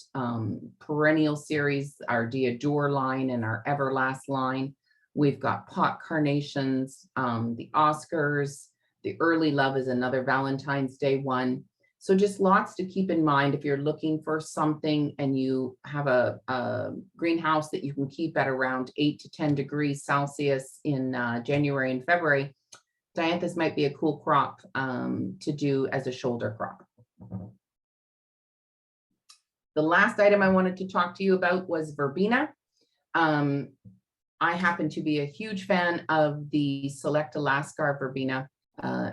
perennial series, our D'Adore line and our Everlast line. We've got pot carnations, the Oscars, the Early Love is another Valentine's Day one. So just lots to keep in mind if you're looking for something and you have a greenhouse that you can keep at around 8 to 10 degrees Celsius in January and February. Dianthus might be a cool crop to do as a shoulder crop. The last item I wanted to talk to you about was verbena. I happen to be a huge fan of the Select Alaska verbena.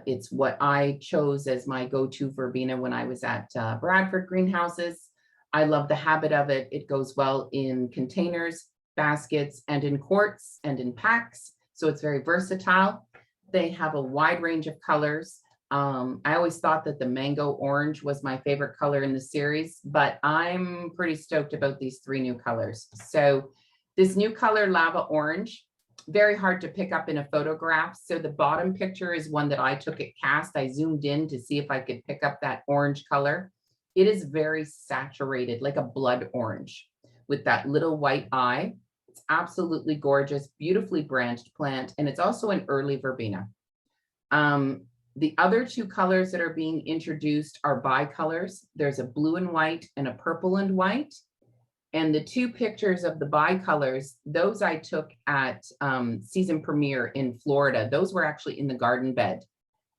It's what I chose as my go-to verbena when I was at Bradford Greenhouses. I love the habit of it. It goes well in containers, baskets, and in quarts and in packs. So it's very versatile. They have a wide range of colors. I always thought that the mango orange was my favorite color in the series, but I'm pretty stoked about these 3 new colors. So this new color, lava orange, very hard to pick up in a photograph. So the bottom picture is one that I took at cast. I zoomed in to see if I could pick up that orange color. It is very saturated, like a blood orange with that little white eye. It's absolutely gorgeous, beautifully branched plant, and it's also an early verbena. The other 2 colors that are being introduced are bicolors. There's a blue and white and a purple and white. And the 2 pictures of the bicolors, those I took at season premiere in Florida. Those were actually in the garden bed.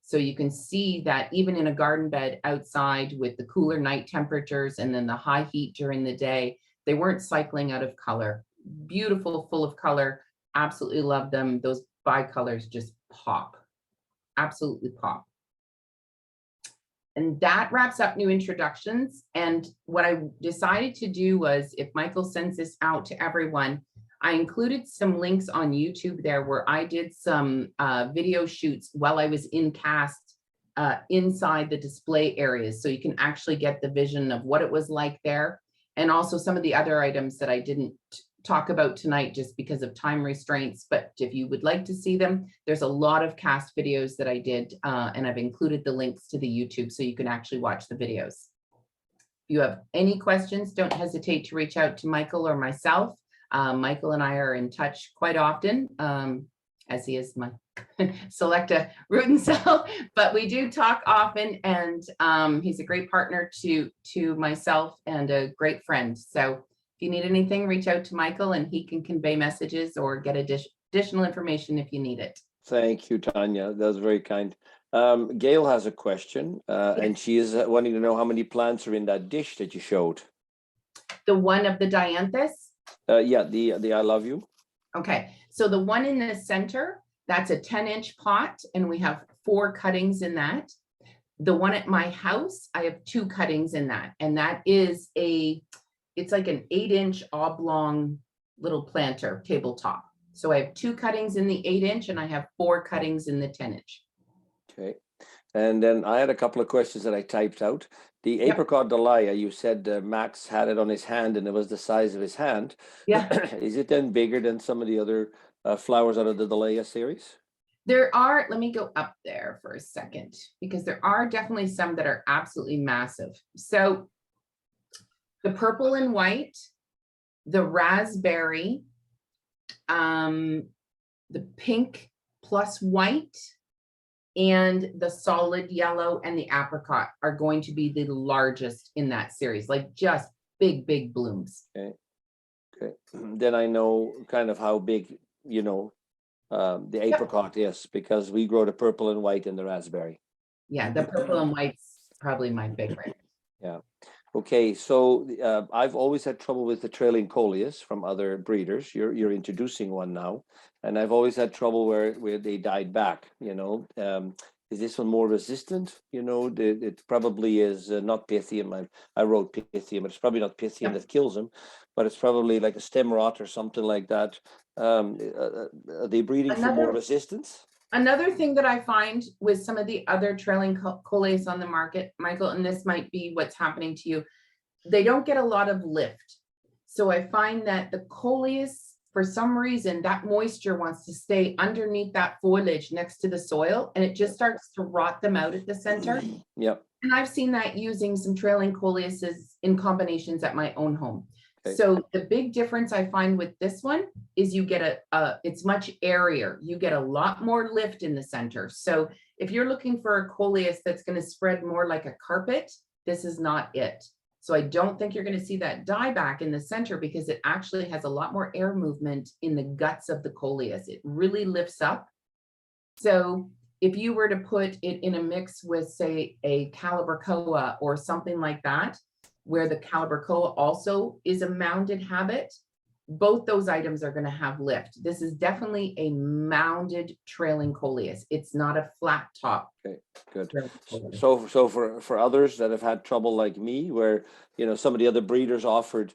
So you can see that even in a garden bed outside with the cooler night temperatures and then the high heat during the day, they weren't cycling out of color. Beautiful, full of color. Absolutely love them. Those bicolors just pop. Absolutely pop. And that wraps up new introductions. And what I decided to do was, if Michael sends this out to everyone, I included some links on YouTube there where I did some video shoots while I was in cast inside the display areas. So you can actually get the vision of what it was like there. And also some of the other items that I didn't talk about tonight just because of time restraints. But if you would like to see them, there's a lot of cast videos that I did, and I've included the links to the YouTube so you can actually watch the videos. If you have any questions, don't hesitate to reach out to Michael or myself. Michael and I are in touch quite often, as he is my Selecta root and cell, but we do talk often, and he's a great partner to myself and a great friend. So if you need anything, reach out to Michael and he can convey messages or get additional information if you need it. Thank you, Tanya. That was very kind. Gail has a question, and she is wanting to know how many plants are in that dish that you showed. The one of the dianthus? Yeah, the I love you. Okay, so the one in the center, that's a 10-inch pot, and we have 4 cuttings in that. The one at my house, I have 2 cuttings in that, and that is it's like an 8-inch oblong little planter tabletop. So I have 2 cuttings in the 8-inch and I have 4 cuttings in the 10-inch. Okay. And then I had a couple of questions that I typed out. The apricot dahlia, you said Max had it on his hand and it was the size of his hand. Yeah. Is it then bigger than some of the other flowers out of the dahlia series? There are, let me go up there for a second, because there are definitely some that are absolutely massive. So the purple and white, the raspberry, the pink plus white, and the solid yellow and the apricot are going to be the largest in that series, like just big, big blooms. Okay. Okay. Then I know kind of how big, you know, the apricot is, because we grow the purple and white and the raspberry. Yeah, the purple and white's probably my favorite. Yeah. Okay, so I've always had trouble with the trailing coleus from other breeders. You're introducing one now, and I've always had trouble where they died back. You know, is this one more resistant? You know, it probably is not Pythium. I wrote Pythium, but it's probably not Pythium that kills them, but it's probably like a stem rot or something like that. Are they breeding for more resistance? Another thing that I find with some of the other trailing coleus on the market, Michael, and this might be what's happening to you, they don't get a lot of lift. So I find that the coleus, for some reason, that moisture wants to stay underneath that foliage next to the soil, and it just starts to rot them out at the center. Yep. And I've seen that using some trailing coleuses in combinations at my own home. Okay. So the big difference I find with this one is you get it's much airier. You get a lot more lift in the center. So if you're looking for a coleus that's going to spread more like a carpet, this is not it. So I don't think you're going to see that dieback in the center, because it actually has a lot more air movement in the guts of the coleus. It really lifts up. So if you were to put it in a mix with, say, a calibrachoa or something like that, where the caliber koa also is a mounded habit, both those items are going to have lift. This is definitely a mounded trailing coleus. It's not a flat top. Okay, good. trailing coleus. So for others that have had trouble like me, where some of the other breeders offered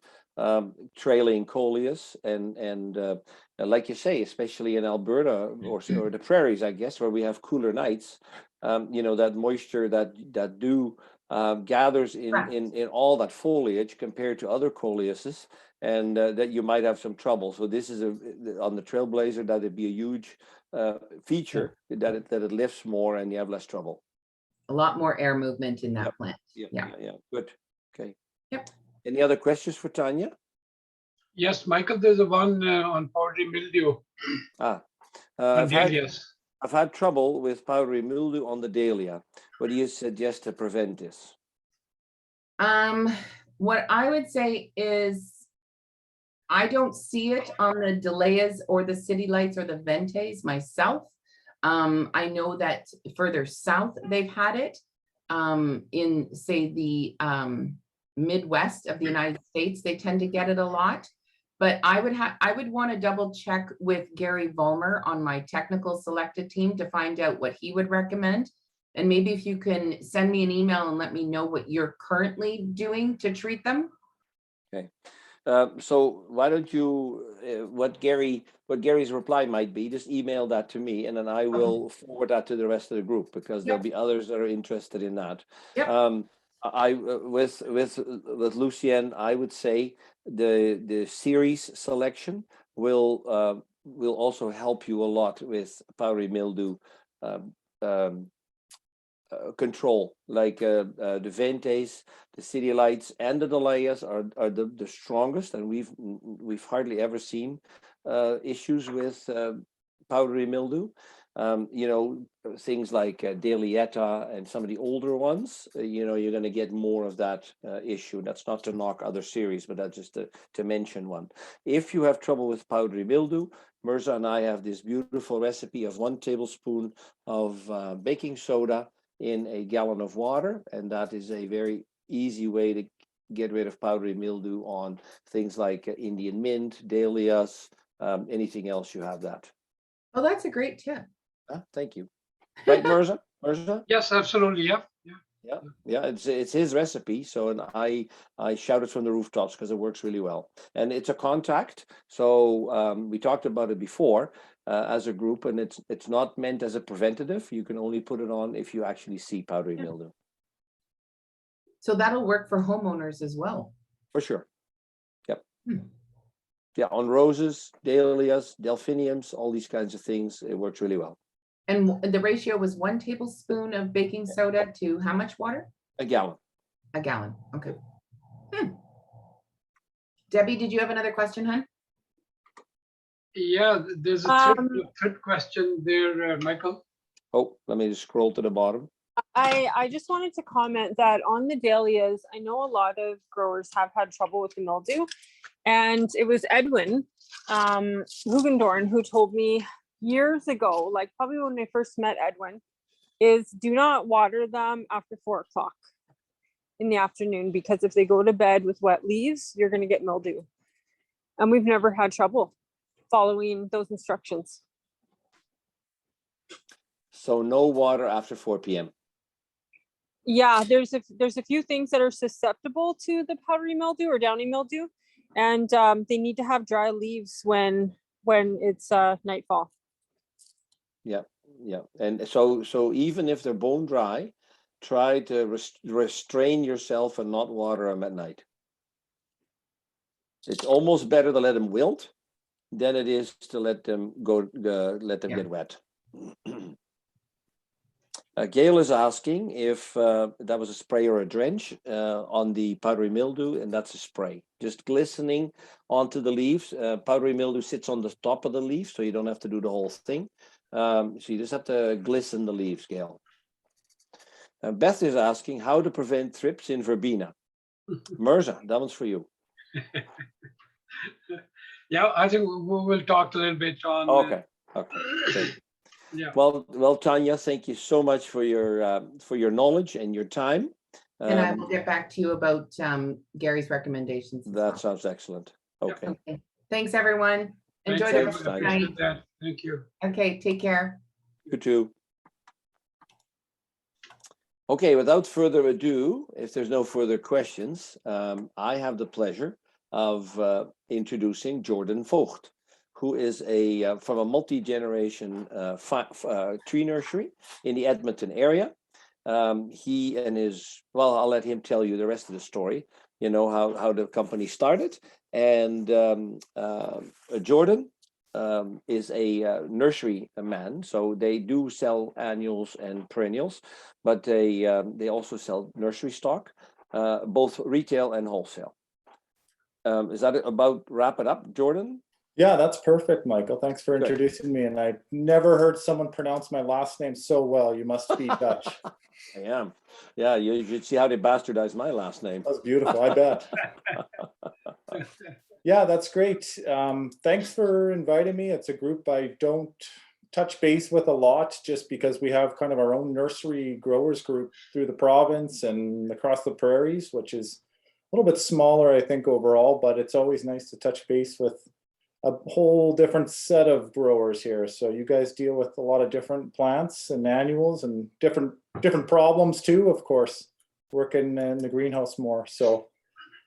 trailing coleus, and like you say, especially in Alberta or the prairies, I guess, where we have cooler nights, that moisture that dew gathers in all that foliage compared to other coleuses, and that you might have some trouble. So this is on the Trailblazer, that'd be a huge feature, that it lifts more and you have less trouble. A lot more air movement in that plant. Yeah. Good. Okay. Yep. Any other questions for Tanya? Yes, Michael, there's a one on powdery mildew On dahlias. I've had trouble with powdery mildew on the dahlia. What do you suggest to prevent this? What I would say is, I don't see it on the dahlias or the city lights or the ventes myself. I know that further south they've had it. In say the Midwest of the United States, they tend to get it a lot. But I would want to double check with Gary Vollmer on my technical selected team to find out what he would recommend. And maybe if you can send me an email and let me know what you're currently doing to treat them. Okay. So why don't you, what Gary's reply might be, just email that to me, and then I will forward that to the rest of the group, because there'll be others that are interested in that. Yep. With Lucien, I would say the series selection will also help you a lot with powdery mildew control, like the Ventes, the City Lights, and the Dahlias are the strongest, and we've hardly ever seen issues with powdery mildew. Things like Dahlietta and some of the older ones, you're going to get more of that issue. That's not to knock other series, but that's just to mention one. If you have trouble with powdery mildew, Mirza and I have this beautiful recipe of 1 tablespoon of baking soda in a gallon of water, and that is a very easy way to get rid of powdery mildew on things like Indian mint, dahlias, anything else you have that. Oh, that's a great tip. Thank you. Right, Mirza? Yes, absolutely. Yeah. It's his recipe, so, and I shout it from the rooftops because it works really well, and it's a contact. So we talked about it before as a group, and it's not meant as a preventative. You can only put it on if you actually see powdery mildew. So that'll work for homeowners as well. For sure. Yep. Yeah, on roses, dahlias, delphiniums, all these kinds of things, it works really well. And the ratio was 1 tablespoon of baking soda to how much water? A gallon. A gallon. Okay. Debbie, did you have another question, hon? Yeah, there's a third question there, Michael. Oh, let me just scroll to the bottom. I just wanted to comment that on the dahlias, I know a lot of growers have had trouble with the mildew, and it was Edwin Hugendorn who told me years ago, like probably when I first met Edwin, is do not water them after 4 o'clock in the afternoon, because if they go to bed with wet leaves, you're going to get mildew. And we've never had trouble following those instructions. So no water after 4 p.m. Yeah, there's a few things that are susceptible to the powdery mildew or downy mildew, and they need to have dry leaves when it's nightfall. Yeah, and so even if they're bone dry, try to restrain yourself and not water them at night. It's almost better to let them wilt than it is to let them get wet. Gail is asking if that was a spray or a drench on the powdery mildew, and that's a spray. Just glistening onto the leaves. Powdery mildew sits on the top of the leaf, so you don't have to do the whole thing. So you just have to glisten the leaves, Gail. Beth is asking how to prevent thrips in verbena. Mirza, that one's for you. Yeah, I think we will talk a little bit on. Okay. Yeah. Well, Tanya, thank you so much for your knowledge and your time. And I will get back to you about Gary's recommendations. as That well. sounds excellent. Okay. Okay. Thanks, everyone. Enjoy Thank the you. rest of the night. Appreciate that. Thank you. Okay, take care. You too. Okay, without further ado, if there's no further questions, I have the pleasure of introducing Jordan Vogt, who is from a multi-generation tree nursery in the Edmonton area. He and I'll let him tell you the rest of the story, you know, how the company started. And Jordan is a nursery man, so they do sell annuals and perennials, but they also sell nursery stock, both retail and wholesale. Is that about wrap it up, Jordan? Yeah, that's perfect, Michael. Thanks for introducing me. And I never heard someone pronounce my last name so well. You must be Dutch. I am. Yeah, you should see how they bastardized my last name. That's beautiful, I bet. Yeah, that's great. Thanks for inviting me. It's a group I don't touch base with a lot, just because we have kind of our own nursery growers group through the province and across the prairies, which is a little bit smaller, I think, overall, but it's always nice to touch base with a whole different set of growers here. So you guys deal with a lot of different plants and annuals and different problems too, of course, working in the greenhouse more. So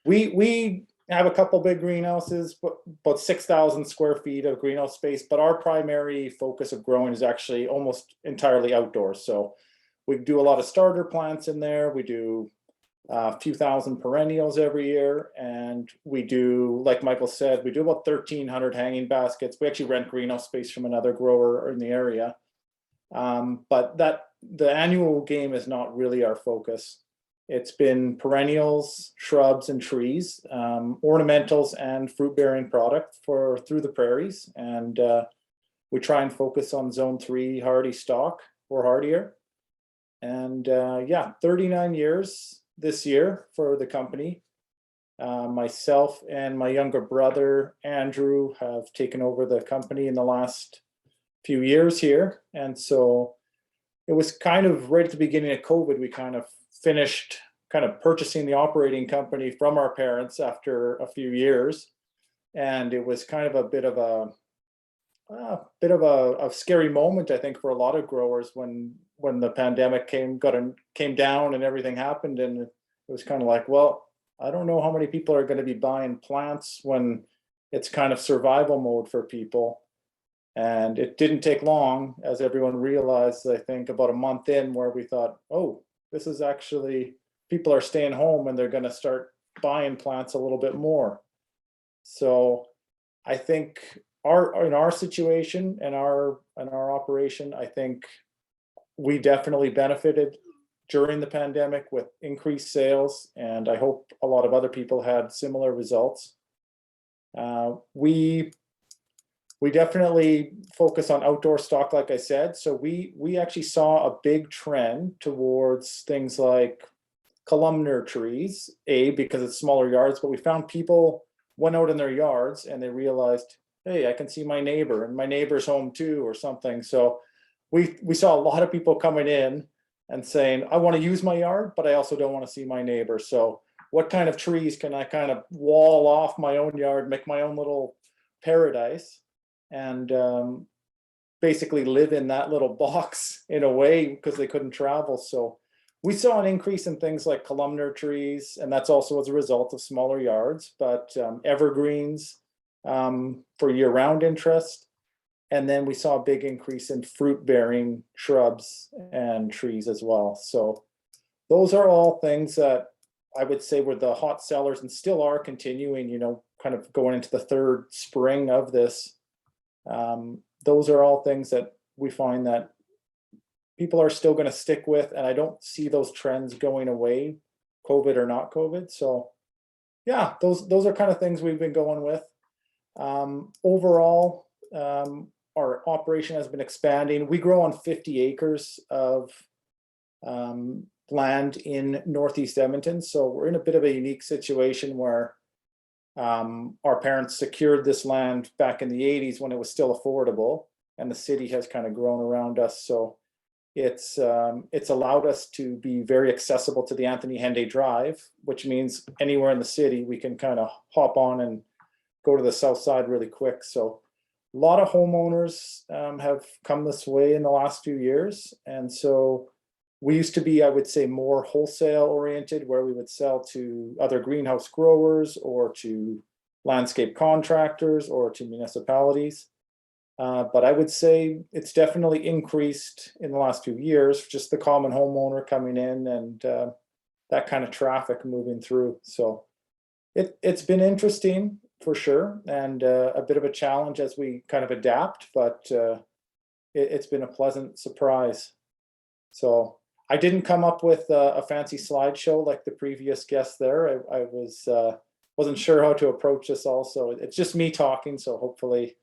we have a couple big greenhouses, about 6,000 square feet of greenhouse space, but our primary focus of growing is actually almost entirely outdoors. So we do a lot of starter plants in there. We do a few thousand perennials every year. And we do, like Michael said, we do about 1,300 hanging baskets. We actually rent greenhouse space from another grower in the area. But the annual game is not really our focus. It's been perennials, shrubs, and trees, ornamentals, and fruit-bearing product through the prairies. And we try and focus on zone 3 hardy stock or hardier. And yeah, 39 years this year for the company. Myself and my younger brother, Andrew, have taken over the company in the last few years here. And so it was kind of right at the beginning of COVID, we kind of finished kind of purchasing the operating company from our parents after a few years. And it was kind of a bit of a scary moment, I think, for a lot of growers when the pandemic came down and everything happened. And it was kind of like, well, I don't know how many people are going to be buying plants when it's kind of survival mode for people. And it didn't take long, as everyone realized, I think about a month in, where we thought, oh, this is actually, people are staying home and they're going to start buying plants a little bit more. So I think in our situation and our operation, I think we definitely benefited during the pandemic with increased sales, and I hope a lot of other people had similar results. We definitely focus on outdoor stock, like I said. So we actually saw a big trend towards things like columnar trees, because it's smaller yards, but we found people went out in their yards and they realized, hey, I can see my neighbor and my neighbor's home too, or something. So we saw a lot of people coming in and saying, I want to use my yard, but I also don't want to see my neighbor. So what kind of trees can I kind of wall off my own yard, make my own little paradise, and basically live in that little box in a way, because they couldn't travel. So we saw an increase in things like columnar trees, and that's also as a result of smaller yards, but evergreens for year-round interest. And then we saw a big increase in fruit-bearing shrubs and trees as well. So those are all things that I would say were the hot sellers and still are continuing, you know, kind of going into the third spring of this. Those are all things that we find that people are still going to stick with, and I don't see those trends going away, COVID or not COVID. So yeah, those are kind of things we've been going with. Overall, our operation has been expanding. We grow on 50 acres of land in Northeast Edmonton. So we're in a bit of a unique situation where our parents secured this land back in the 80s when it was still affordable, and the city has kind of grown around us. So it's allowed us to be very accessible to the Anthony Henday Drive, which means anywhere in the city we can kind of hop on and go to the south side really quick. So a lot of homeowners have come this way in the last few years. And so we used to be, I would say, more wholesale oriented, where we would sell to other greenhouse growers or to landscape contractors or to municipalities. But I would say it's definitely increased in the last few years, just the common homeowner coming in and that kind of traffic moving through. So it's been interesting for sure, and a bit of a challenge as we kind of adapt, but it's been a pleasant surprise. So I didn't come up with a fancy slideshow like the previous guest there. I wasn't sure how to approach this also. It's just me talking, so hopefully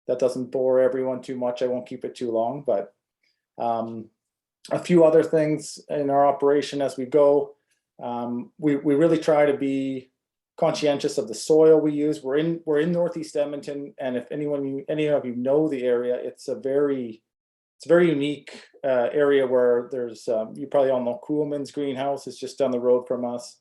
that doesn't bore everyone too much. I won't keep it too long, but a few other things in our operation as we go. We really try to be conscientious of the soil we use. We're in Northeast Edmonton, and if any of you know the area, it's a very unique area where there's you probably all know Coolman's greenhouse is just down the road from us,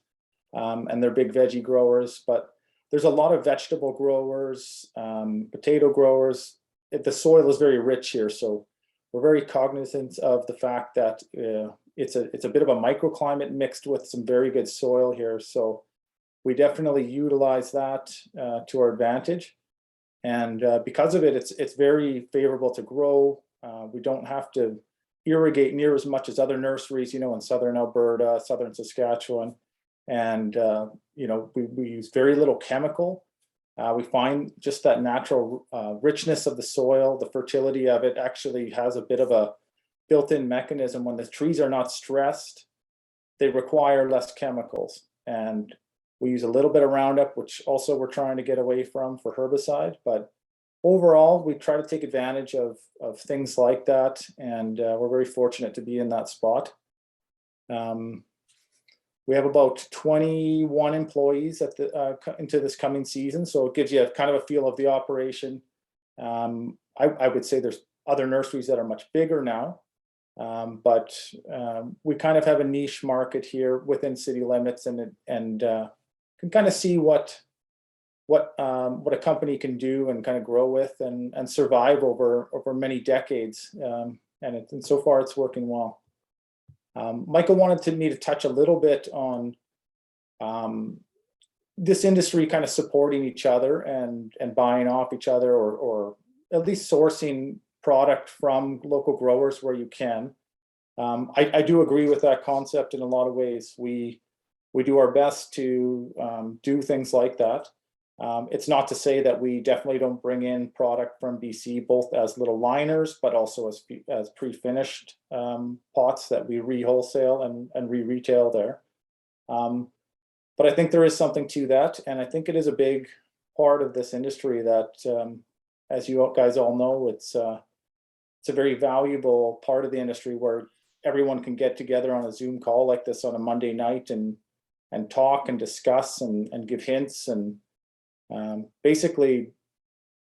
and they're big veggie growers, but there's a lot of vegetable growers, potato growers. The soil is very rich here, so we're very cognizant of the fact that it's a bit of a microclimate mixed with some very good soil here. So we definitely utilize that to our advantage, and because of it, it's very favorable to grow. We don't have to irrigate near as much as other nurseries, in southern Alberta, southern Saskatchewan. And, we use very little chemical. We find just that natural richness of the soil, the fertility of it actually has a bit of a built-in mechanism. When the trees are not stressed, they require less chemicals. And we use a little bit of Roundup, which also we're trying to get away from for herbicide. But overall, we try to take advantage of things like that. And we're very fortunate to be in that spot. We have about 21 employees at into this coming season, so it gives you kind of a feel of the operation. I would say there's other nurseries that are much bigger now, but we kind of have a niche market here within city limits, and can kind of see what a company can do and kind of grow with and survive over many decades, and so far it's working well. Michael wanted me to touch a little bit on this industry kind of supporting each other and buying off each other, or at least sourcing product from local growers where you can. I do agree with that concept in a lot of ways. We do our best to do things like that. It's not to say that we definitely don't bring in product from BC, both as little liners, but also as pre-finished pots that we re-wholesale and re-retail there. But I think there is something to that, and I think it is a big part of this industry that, as you guys all know, it's a very valuable part of the industry where everyone can get together on a Zoom call like this on a Monday night and talk and discuss and give hints and basically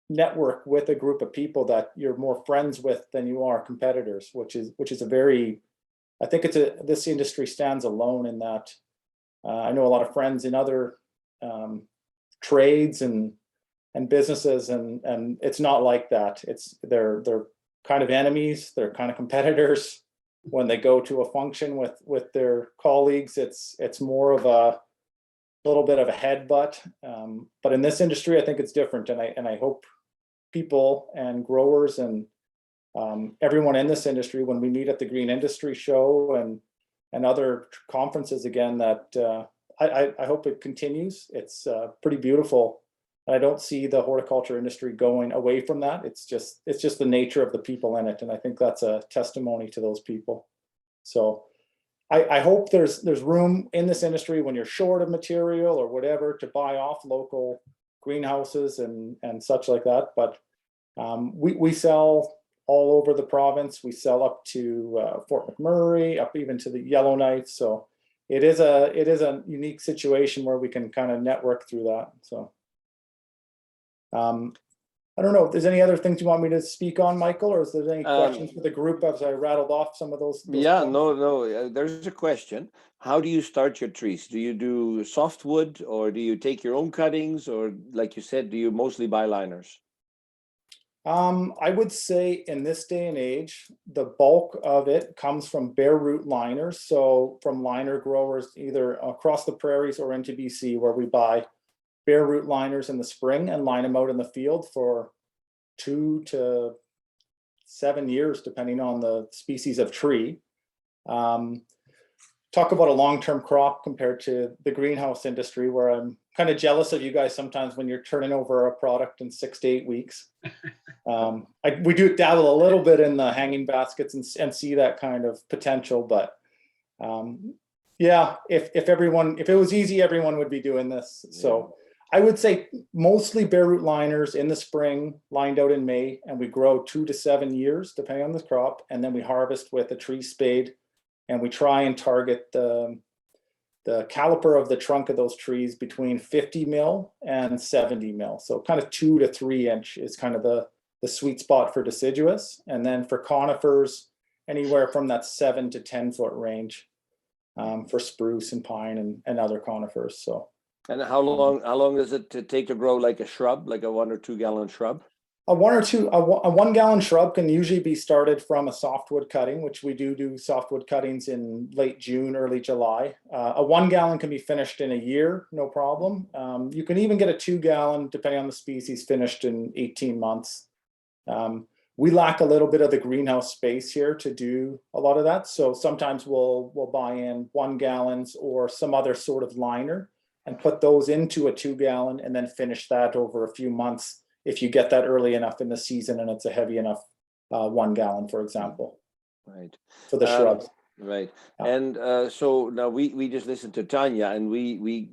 network with a group of people that you're more friends with than you are competitors, which is a very, I think this industry stands alone in that. I know a lot of friends in other trades and businesses, and it's not like that. They're kind of enemies, they're kind of competitors. When they go to a function with their colleagues, it's more of a little bit of a headbutt, but in this industry, I think it's different, and I hope people and growers and everyone in this industry, when we meet at the Green Industry Show and other conferences again, that I hope it continues. It's pretty beautiful. I don't see the horticulture industry going away from that. It's just the nature of the people in it, and I think that's a testimony to those people. So I hope there's room in this industry when you're short of material or whatever to buy off local greenhouses and such like that. But we sell all over the province. We sell up to Fort McMurray, up even to the Yellowknife. So it is a unique situation where we can kind of network through that. So I don't know if there's any other things you want me to speak on, Michael, or is there any questions for the group as I rattled off some of those Yeah, points? no, there's a question. How do you start your trees? Do you do softwood, or do you take your own cuttings, or like you said, do you mostly buy liners? I would say in this day and age, the bulk of it comes from bare root liners. So from liner growers, either across the prairies or into BC, where we buy bare root liners in the spring and line them out in the field for 2 to 7 years, depending on the species of tree. Talk about a long-term crop compared to the greenhouse industry, where I'm kind of jealous of you guys sometimes when you're turning over a product in 6 to 8 weeks. We do dabble a little bit in the hanging baskets and see that kind of potential, but yeah, if it was easy, everyone would be doing this. So I would say mostly bare root liners in the spring, lined out in May, and we grow 2 to 7 years depending on the crop, and then we harvest with a tree spade, and we try and target the caliper of the trunk of those trees between 50 mil and 70 mil. So kind of 2 to 3 inch is kind of the sweet spot for deciduous. And then for conifers, anywhere from that 7 to 10 foot range for spruce and pine and other conifers. So. And how long does it take to grow like a shrub, like a 1 or 2 gallon shrub? A 1 gallon shrub can usually be started from a softwood cutting, which we do softwood cuttings in late June, early July. A 1 gallon can be finished in a year, no problem. You can even get a 2 gallon, depending on the species, finished in 18 months. We lack a little bit of the greenhouse space here to do a lot of that. So sometimes we'll buy in 1 gallons or some other sort of liner and put those into a 2 gallon and then finish that over a few months if you get that early enough in the season and it's a heavy enough 1 gallon, for example. Right. For the shrubs. Right. Yeah. And so now we just listened to Tanya, and we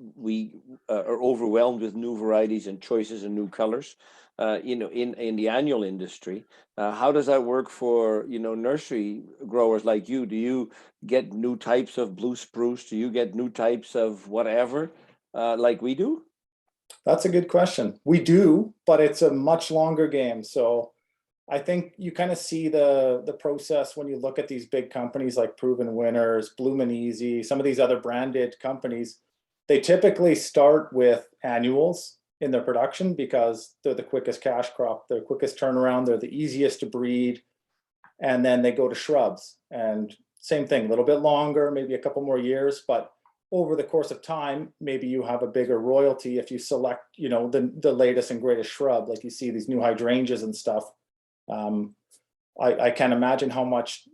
are overwhelmed with new varieties and choices and new colors. In the annual industry, how does that work for nursery growers like you? Do you get new types of blue spruce? Do you get new types of whatever like we do? That's a good question. We do, but it's a much longer game. So I think you kind of see the process when you look at these big companies like Proven Winners, Bloom and Easy, some of these other branded companies. They typically start with annuals in their production because they're the quickest cash crop, they're quickest turnaround, they're the easiest to breed, and then they go to shrubs. And same thing, a little bit longer, maybe a couple more years, but over the course of time, maybe you have a bigger royalty if you select, the latest and greatest shrub, like you see these new hydrangeas and stuff. I can't imagine how much,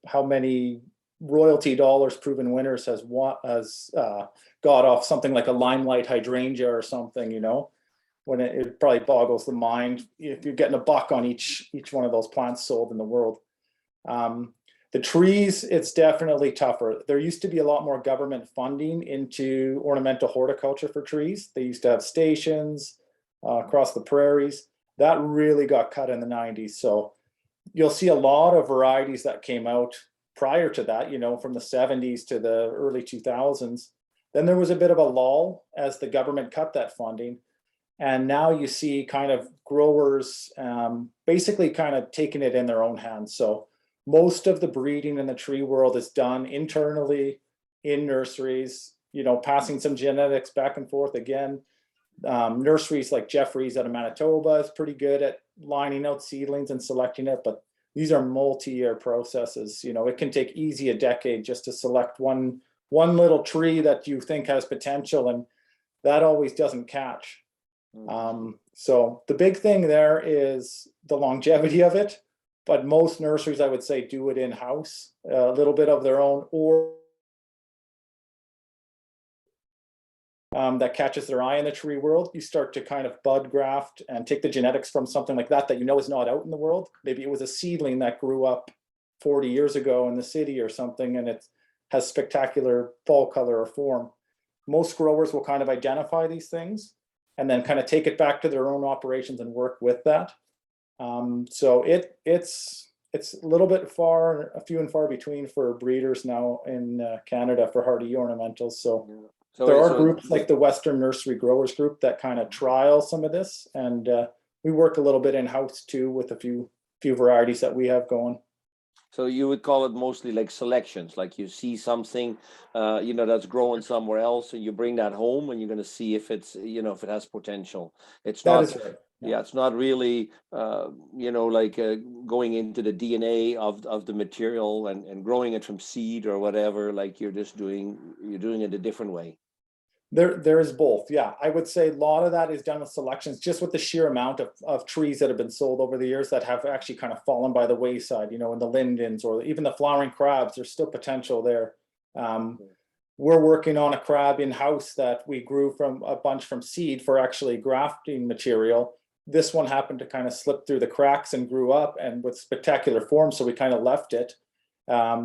how many royalty dollars Proven Winners has got off something like a limelight hydrangea or something, when it probably boggles the mind if you're getting $1 on each one of those plants sold in the world. The trees, it's definitely tougher. There used to be a lot more government funding into ornamental horticulture for trees. They used to have stations across the prairies. That really got cut in the 90s. So you'll see a lot of varieties that came out prior to that, from the 70s to the early 2000s. Then there was a bit of a lull as the government cut that funding. And now you see kind of growers basically kind of taking it in their own hands. So most of the breeding in the tree world is done internally in nurseries, passing some genetics back and forth again. Nurseries like Jeffrey's out of Manitoba is pretty good at lining out seedlings and selecting it, but these are multi-year processes. It can take easy a decade just to select one little tree that you think has potential, and that always doesn't catch. So the big thing there is the longevity of it, but most nurseries, I would say, do it in-house, a little bit of their own, or that catches their eye in the tree world. You start to kind of bud graft and take the genetics from something like that is not out in the world. Maybe it was a seedling that grew up 40 years ago in the city or something, and it has spectacular fall color or form. Most growers will kind of identify these things and then kind of take it back to their own operations and work with that. So it's a little bit few and far between for breeders now in Canada for hardy ornamentals. So there are groups like the Western Nursery Growers Group that kind of trial some of this, and we work a little bit in-house too with a few varieties that we have going. So you would call it mostly like selections, like you see something, that's growing somewhere else, and you bring that home, and you're going to see if it's, if it has potential. It's That not, is right. yeah, it's not really, going into the DNA of the material and growing it from seed or whatever. Like you're doing it a different way. There is both. Yeah, I would say a lot of that is done with selections, just with the sheer amount of trees that have been sold over the years that have actually kind of fallen by the wayside, in the lindens or even the flowering crabs. There's still potential there. We're working on a crab in-house that we grew from a bunch from seed for actually grafting material. This one happened to kind of slip through the cracks and grew up and with spectacular form, so we kind of left it.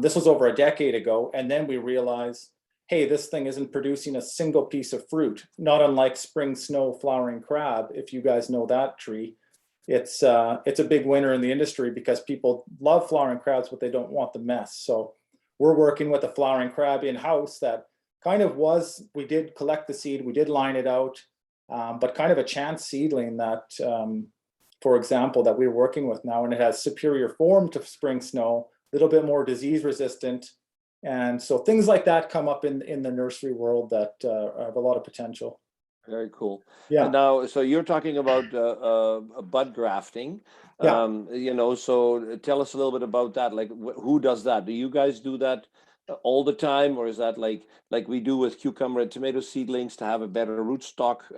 This was over a decade ago, and then we realized, hey, this thing isn't producing a single piece of fruit, not unlike spring snow flowering crab. If you guys know that tree, it's a big winner in the industry because people love flowering crabs, but they don't want the mess. So we're working with a flowering crab in-house that kind of we did collect the seed, we did line it out, but kind of a chance seedling that, for example, that we're working with now, and it has superior form to spring snow, a little bit more disease resistant. And so things like that come up in the nursery world that have a lot of potential. Very cool. Yeah. And now, so you're talking about bud grafting. Yeah. So tell us a little bit about that. Like, who does that? Do you guys do that all the time, or is that like we do with cucumber and tomato seedlings to have a better rootstock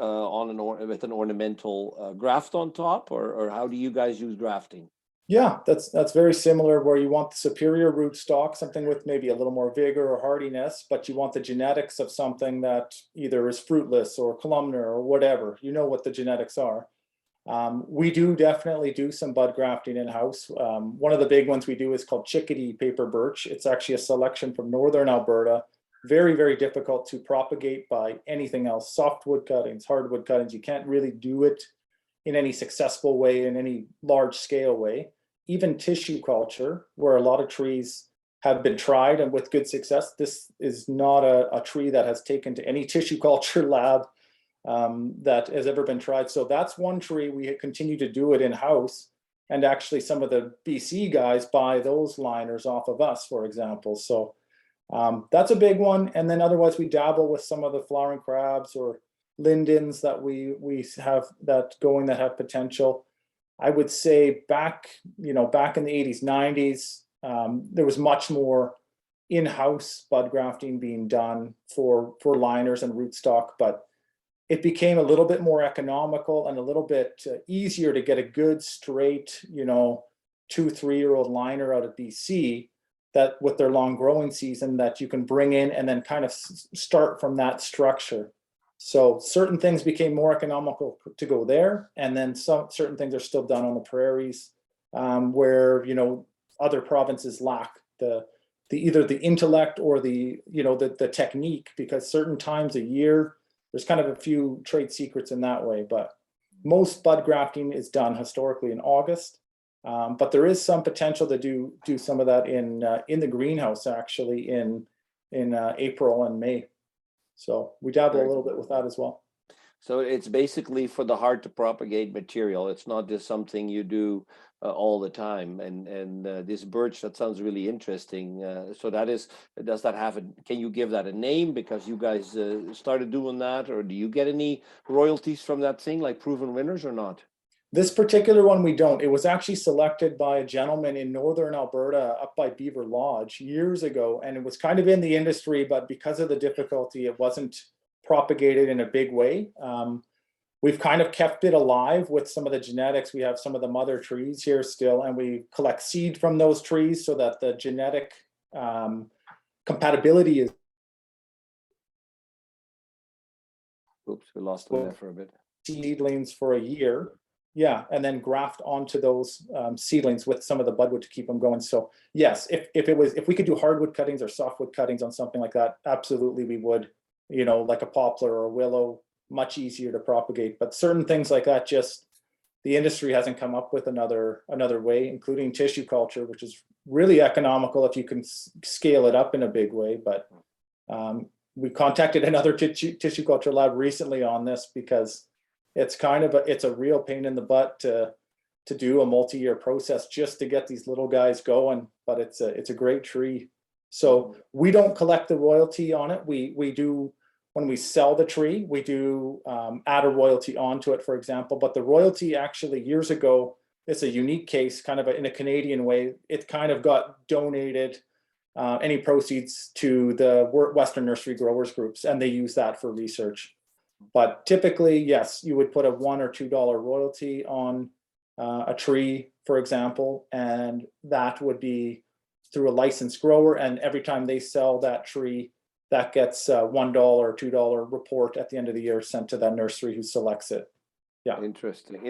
with an ornamental graft on top, or how do you guys use grafting? Yeah, that's very similar, where you want the superior rootstock, something with maybe a little more vigor or hardiness, but you want the genetics of something that either is fruitless or columnar or whatever. You know what the genetics are. We do definitely do some bud grafting in-house. One of the big ones we do is called chickadee paper birch. It's actually a selection from northern Alberta. Very, very difficult to propagate by anything else. Softwood cuttings, hardwood cuttings. You can't really do it in any successful way, in any large scale way. Even tissue culture, where a lot of trees have been tried and with good success, this is not a tree that has taken to any tissue culture lab that has ever been tried. So that's one tree we continue to do it in-house. And actually some of the BC guys buy those liners off of us, for example. So that's a big one. And then otherwise we dabble with some of the flowering crabs or lindens that we have that going that have potential. I would say back in the 80s, 90s, there was much more in-house bud grafting being done for liners and rootstock, but it became a little bit more economical and a little bit easier to get a good straight, 2-3-year-old liner out of BC that with their long growing season that you can bring in and then kind of start from that structure. So certain things became more economical to go there, and then certain things are still done on the prairies, where other provinces lack either the intellect or the technique, because certain times a year there's kind of a few trade secrets in that way. But most bud grafting is done historically in August, but there is some potential to do some of that in the greenhouse actually in April and May. So we dabble a little bit with that as well. So it's basically for the hard to propagate material. It's not just something you do all the time. And this birch, that sounds really interesting. So does that have can you give that a name because you guys started doing that, or do you get any royalties from that thing, like proven winners or not? This particular one, we don't. It was actually selected by a gentleman in northern Alberta up by Beaver Lodge years ago. And it was kind of in the industry, but because of the difficulty, it wasn't propagated in a big way. We've kind of kept it alive with some of the genetics. We have some of the mother trees here still, and we collect seed from those trees so that the genetic compatibility is. Oops, we lost them there for a bit. Seedlings for a year. Yeah, and then graft onto those seedlings with some of the budwood to keep them going. So yes, if we could do hardwood cuttings or softwood cuttings on something like that, absolutely we would. Like a poplar or a willow, much easier to propagate. But certain things like that, just the industry hasn't come up with another way, including tissue culture, which is really economical if you can scale it up in a big way. But we contacted another tissue culture lab recently on this because It's a real pain in the butt to do a multi-year process just to get these little guys going, but it's a great tree. So we don't collect the royalty on it. We do, when we sell the tree, we do add a royalty onto it, for example, but the royalty actually years ago, it's a unique case, kind of in a Canadian way, it kind of got donated, any proceeds to the Western nursery growers groups, and they use that for research. But typically, yes, you would put a $1 or $2 royalty on a tree, for example, and that would be through a licensed grower, and every time they sell that tree, that gets $1 or $2 report at the end of the year sent to that nursery who selects it. Yeah, Interesting.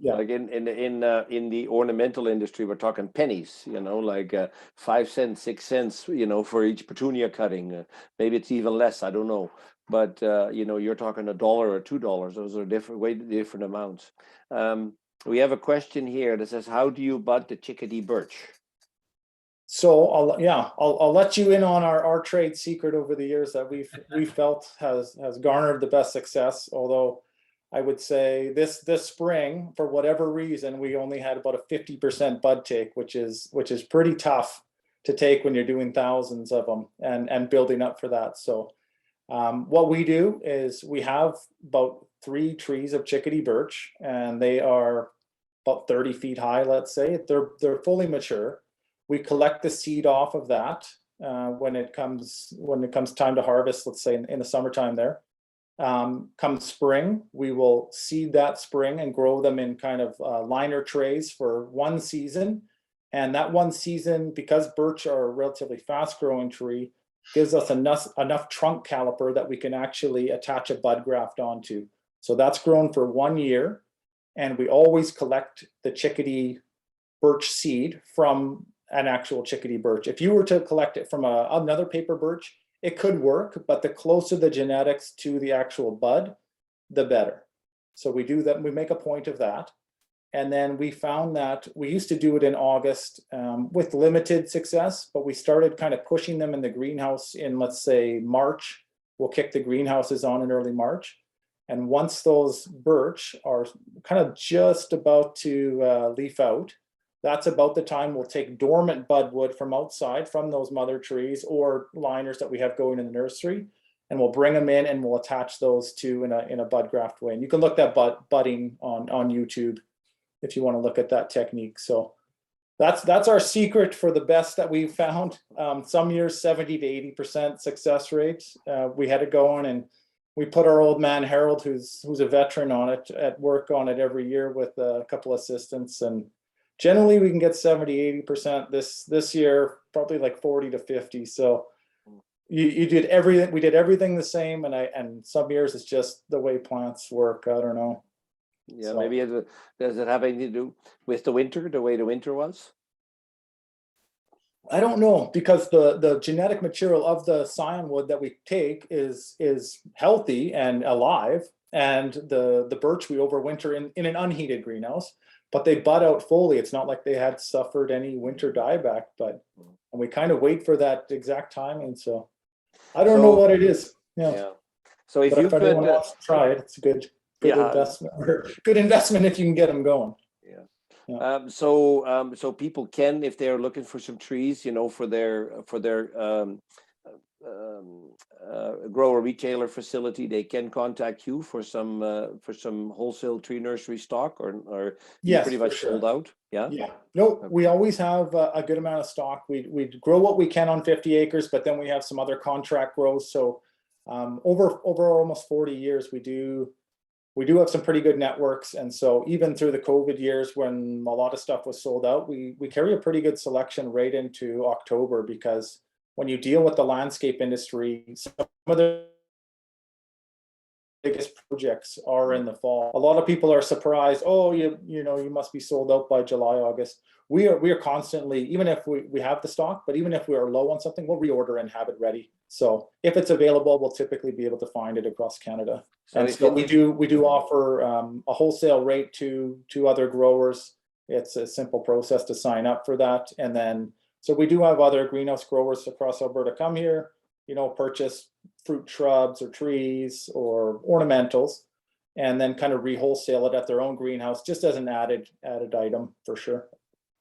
yeah. Like in the ornamental industry, we're talking pennies, like 5 cents, 6 cents, for each petunia cutting. Maybe it's even less, I don't know. But you're talking $1 or $2. Those are way different amounts. We have a question here that says, how do you bud the chickadee birch? So I'll let you in on our trade secret over the years that we've felt has garnered the best success. Although I would say this spring, for whatever reason, we only had about a 50% bud take, which is pretty tough to take when you're doing thousands of them and building up for that. So what we do is we have about 3 trees of chickadee birch, and they are about 30 feet high, let's say. They're fully mature. We collect the seed off of that when it comes time to harvest, let's say in the summertime there. Come spring, we will seed that spring and grow them in kind of liner trays for 1 season. And that 1 season, because birch are a relatively fast growing tree, gives us enough trunk caliper that we can actually attach a bud graft onto. So that's grown for 1 year. And we always collect the chickadee birch seed from an actual chickadee birch. If you were to collect it from another paper birch, it could work, but the closer the genetics to the actual bud, the better. So we do that, we make a point of that. And then we found that we used to do it in August with limited success, but we started kind of pushing them in the greenhouse in, let's say, March. We'll kick the greenhouses on in early March. And once those birch are kind of just about to leaf out, that's about the time we'll take dormant budwood from outside, from those mother trees or liners that we have going in the nursery, and we'll bring them in and we'll attach those two in a bud graft way. And you can look that budding on YouTube if you want to look at that technique. So that's our secret for the best that we've found. Some years 70 to 80% success rates. We had it going, and we put our old man Harold, who's a veteran on it, at work on it every year with a couple assistants, and generally we can get 70, 80%. This year, probably like 40 to 50. So you did everything, we did everything the same. And some years it's just the way plants work. I don't know. Yeah, So, maybe does it have anything to do with the winter, the way the winter was? I don't know, because the genetic material of the scionwood that we take is healthy and alive. And the birch we overwinter in an unheated greenhouse. But they bud out fully. It's not like they had suffered any winter dieback, and we kind of wait for that exact timing. So I don't know what it is. Yeah. So if anyone wants to try it, it's a good investment. Or good investment if you can get them going. Yeah. So people can, if they're looking for some trees, for their grower retailer facility, they can contact you for some wholesale tree nursery stock, or yes, pretty much sold out. Yeah. No, we always have a good amount of stock. We grow what we can on 50 acres, but then we have some other contract grows. So over almost 40 years, we do have some pretty good networks. And so even through the COVID years, when a lot of stuff was sold out, we carry a pretty good selection right into October, because when you deal with the landscape industry, some of the biggest projects are in the fall. A lot of people are surprised, oh, you must be sold out by July, August. We are constantly, even if we have the stock, but even if we are low on something, we'll reorder and have it ready. So if it's available, we'll typically be able to find it across Canada. So we do offer a wholesale rate to other growers. It's a simple process to sign up for that. And then, so we do have other greenhouse growers across Alberta come here, purchase fruit shrubs or trees or ornamentals. and then kind of re-wholesale it at their own greenhouse, just as an added item for sure.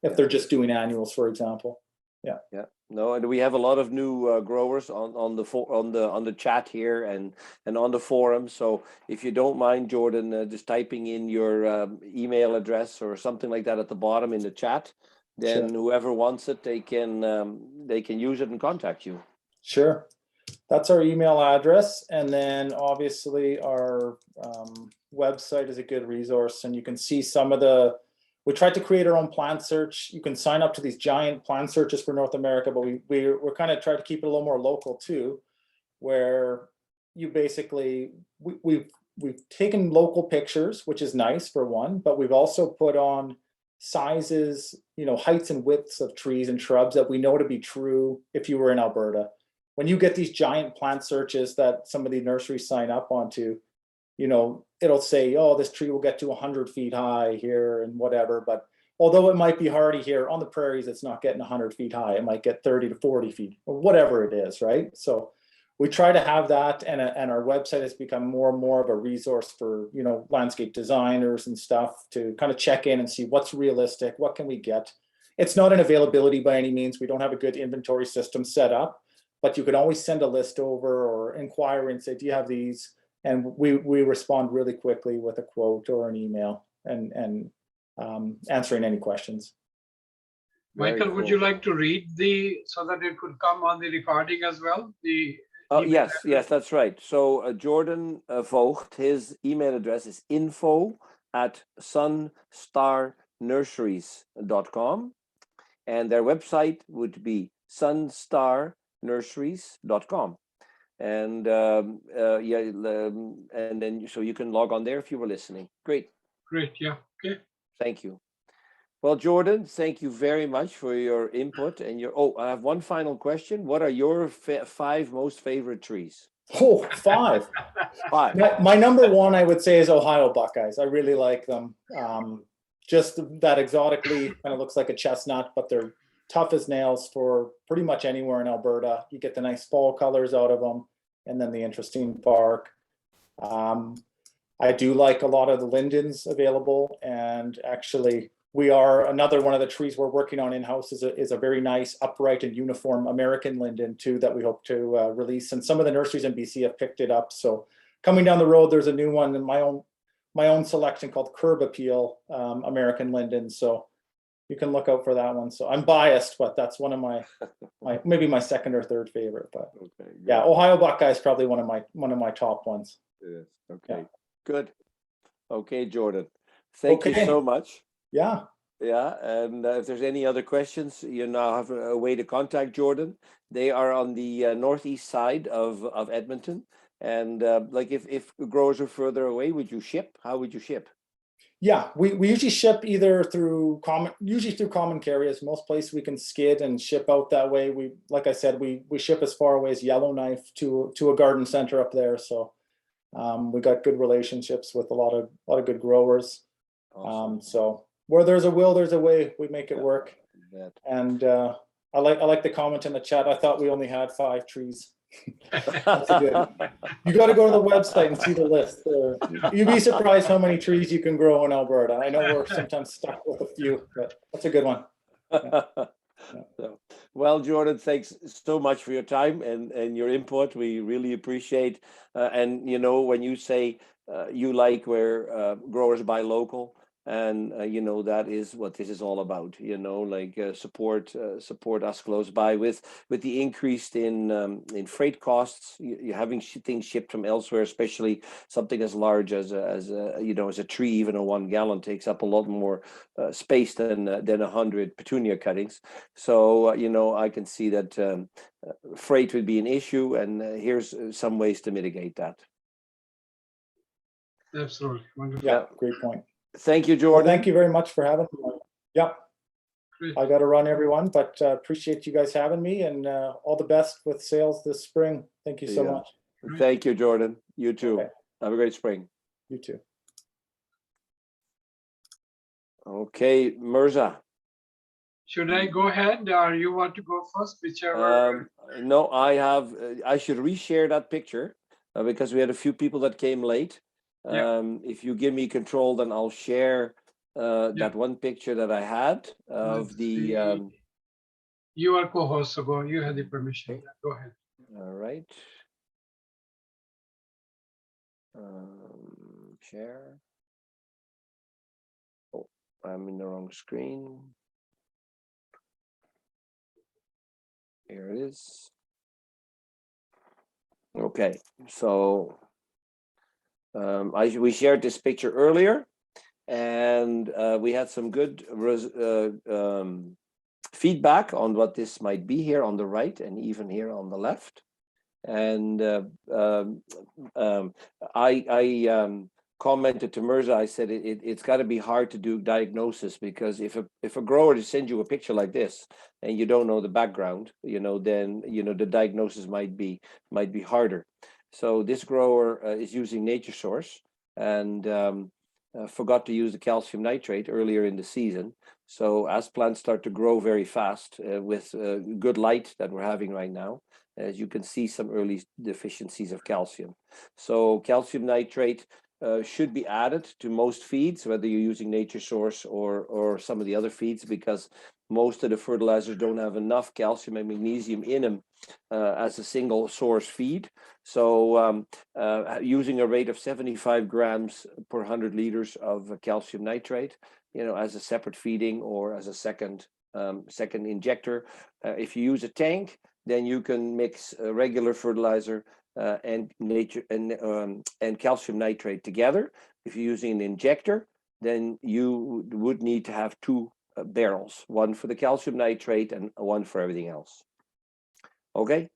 If they're just doing annuals, for example. Yeah. Yeah. No, and we have a lot of new growers on the chat here and on the forum. So if you don't mind, Jordan, just typing in your email address or something like that at the bottom in the chat, then whoever wants it, they can use it and contact you. Sure. That's our email address. And then obviously our website is a good resource, and you can see some of we tried to create our own plant search. You can sign up to these giant plant searches for North America, but we're kind of trying to keep it a little more local too, where you basically, we've taken local pictures, which is nice for one, but we've also put on sizes, heights and widths of trees and shrubs that we know to be true if you were in Alberta. When you get these giant plant searches that some of the nurseries sign up onto, it'll say, oh, this tree will get to 100 feet high here and whatever. But although it might be hardy here on the prairies, it's not getting 100 feet high. It might get 30 to 40 feet or whatever it is, right? So we try to have that, and our website has become more and more of a resource for, landscape designers and stuff to kind of check in and see what's realistic, what can we get. It's not an availability by any means. We don't have a good inventory system set up, but you can always send a list over or inquire and say, do you have these? And we respond really quickly with a quote or an email and answering any questions. Michael, would you like to read so that it could come on the recording as well? Yes, that's right. So Jordan Vogt, his email address is info@sunstarnurseries.com, and their website would be sunstarnurseries.com. And and then so you can log on there if you were listening. Great. Yeah. Okay. Thank you. Well, Jordan, thank you very much for your input and I have one final question. What are your 5 most favorite trees? Oh, 5. 5. My number 1, I would say, is Ohio Buckeyes. I really like them. Just that exotic leaf kind of looks like a chestnut, but they're tough as nails for pretty much anywhere in Alberta. You get the nice fall colors out of them, and then the interesting bark. I do like a lot of the lindens available, and actually we are another one of the trees we're working on in-house is a very nice upright and uniform American linden too that we hope to release, and some of the nurseries in BC have picked it up. So coming down the road, there's a new one in my own selection called Curb Appeal American linden. So you can look out for that one. So I'm biased, but that's one of my maybe my second or third favorite. But okay, yeah, Ohio Buckeye is probably one of my top ones. Yes. Okay. Yeah. Good. Okay, Jordan. Thank you so much. Yeah. Yeah. And if there's any other questions, you now have a way to contact Jordan. They are on the northeast side of Edmonton. And like if growers are further away, would you ship? How would you ship? Yeah, we usually ship either through common carriers. Most places we can skid and ship out that way. Like I said, we ship as far away as Yellowknife to a garden center up there. So we got good relationships with a lot of good growers. Awesome. So where there's a will, there's a way. We make it work. And I like the comment in the chat. I thought we only had 5 trees. That's a good. You got to go to the website and see the list. You'd be surprised how many trees you can grow in Alberta. I know we're sometimes stuck with a few, but that's a good one. Yeah. So, well, Jordan, thanks so much for your time and your input. We really appreciate. And when you say you like where growers buy local, and that is what this is all about. Support us close by with the increase in freight costs. You're having things shipped from elsewhere, especially something as large as a tree. Even a 1 gallon takes up a lot more space than 100 petunia cuttings. So I can see that freight would be an issue, and here's some ways to mitigate that. Absolutely wonderful. Yeah, great point. Thank you, Jordan. Well, thank you very much for having me. Yeah, I got to run, everyone, but appreciate you guys having me, and all the best with sales this spring. Thank you so much. Thank you, Jordan. You too. Okay. Have a great spring. You too. Okay, Mirza. Should I go ahead, or you want to go first? Whichever. No, I should reshare that picture because we had a few people that came late. If you give me control, then I'll share that one picture that I had of the. You are co-host, so you have the permission. Okay. Go ahead. All right. Share. Oh, I'm in the wrong screen. Here it is. Okay, so we shared this picture earlier, and we had some good feedback on what this might be here on the right and even here on the left. And I commented to Mirza, I said it's got to be hard to do diagnosis, because if a grower to send you a picture like this and you don't know the background, then the diagnosis might be harder. So this grower is using Nature Source and forgot to use the calcium nitrate earlier in the season. So as plants start to grow very fast with good light that we're having right now, as you can see some early deficiencies of calcium. So calcium nitrate should be added to most feeds, whether you're using Nature Source or some of the other feeds, because most of the fertilizers don't have enough calcium and magnesium in them as a single source feed. So using a rate of 75 grams per 100 liters of calcium nitrate, as a separate feeding or as a second injector. If you use a tank, then you can mix a regular fertilizer and calcium nitrate together. If you're using an injector, then you would need to have two barrels, one for the calcium nitrate and one for everything else. Okay.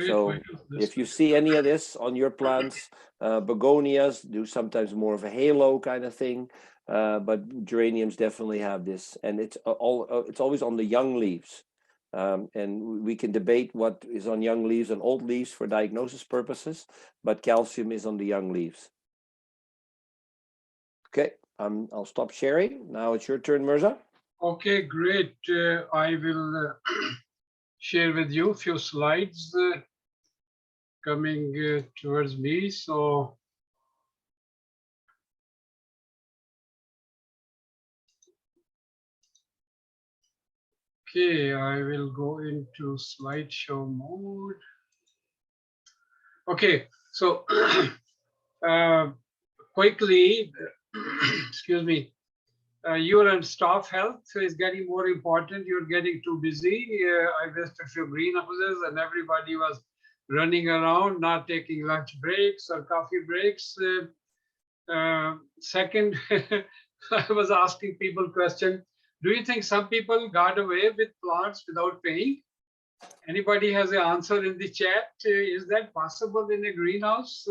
So if you see any of this on your plants, begonias do sometimes more of a halo kind of thing, but geraniums definitely have this, and it's always on the young leaves. And we can debate what is on young leaves and old leaves for diagnosis purposes, but calcium is on the young leaves. Okay, I'll stop sharing. Now it's your turn, Mirza. Okay, great. I will share with you a few slides coming towards me. So okay, I will go into slideshow mode. Okay, so quickly, excuse me, your staff health is getting more important. You're getting too busy. I visited a few greenhouses and everybody was running around, not taking lunch breaks or coffee breaks. Second, I was asking people question. Do you think some people got away with plants without paying? Anybody has an answer in the chat? Is that possible in a greenhouse?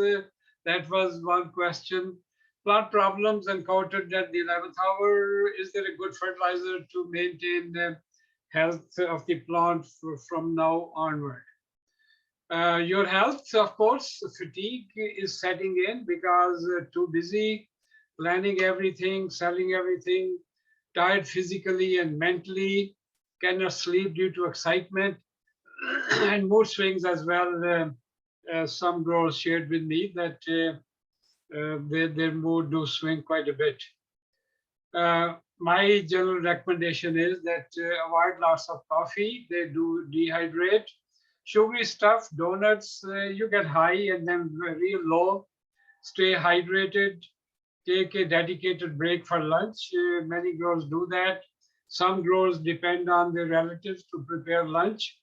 That was one question. Plant problems encountered at the 11th hour. Is there a good fertilizer to maintain the health of the plant from now onward? Your health, of course, fatigue is setting in because too busy planning everything, selling everything, tired physically and mentally, cannot sleep due to excitement and mood swings as well. Some growers shared with me that their mood do swing quite a bit. My general recommendation is that avoid lots of coffee. They do dehydrate. Sugary stuff, donuts, you get high and then real low. Stay hydrated. Take a dedicated break for lunch. Many growers do that. Some growers depend on their relatives to prepare lunch.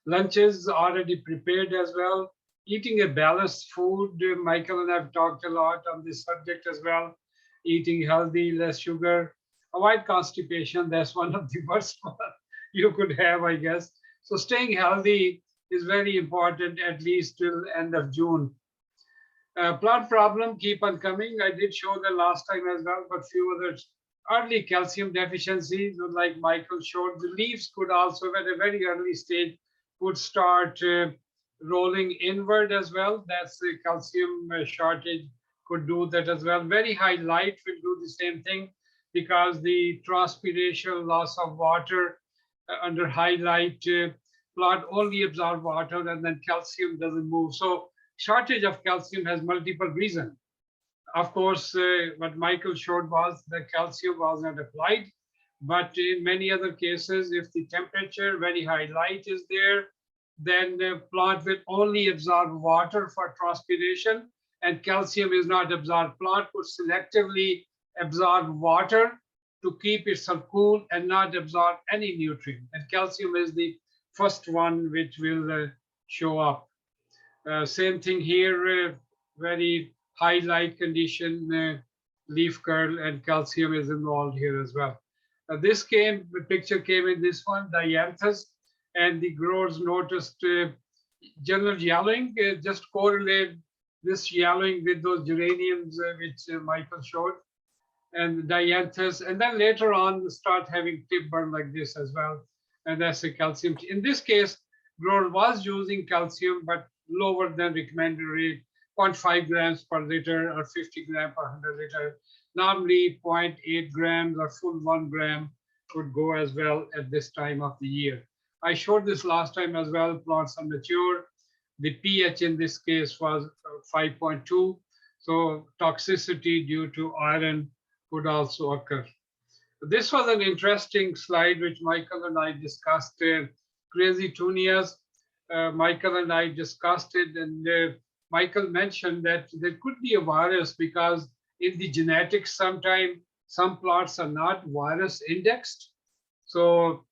Lunch is already prepared as well. Eating a balanced food. Michael and I have talked a lot on this subject as well. Eating healthy, less sugar. Avoid constipation. That's one of the worst ones you could have, I guess. So staying healthy is very important, at least till end of June. Plant problem keep on coming. I did show that last time as well, but few others. Early calcium deficiencies, like Michael showed, the leaves could also, at a very early stage, could start rolling inward as well. That's the calcium shortage could do that as well. Very high light will do the same thing because the transpiration, loss of water under high light, plant only absorb water and then calcium doesn't move. So shortage of calcium has multiple reasons. Of course, what Michael showed was that calcium was not applied, but in many other cases, if the temperature, very high light is there, then the plant will only absorb water for transpiration, and calcium is not absorbed. Plant would selectively absorb water to keep itself cool and not absorb any nutrient. And calcium is the first one which will show up. Same thing here, very high light condition, leaf curl, and calcium is involved here as well. The picture came in this one, dianthus, and the growers noticed general yellowing, just correlate this yellowing with those geraniums which Michael showed, and dianthus, and then later on start having tip burn like this as well, and that's a calcium. In this case, grower was using calcium, but lower than recommended rate, 0.5 grams per liter or 50 grams per 100 liter. Normally 0.8 grams or full 1 gram would go as well at this time of the year. I showed this last time as well. Plants are mature. The pH in this case was 5.2. So toxicity due to iron could also occur. This was an interesting slide which Michael and I discussed. Crazy tunias. Michael and I discussed it, and Michael mentioned that there could be a virus because in the genetics sometimes some plants are not virus indexed. So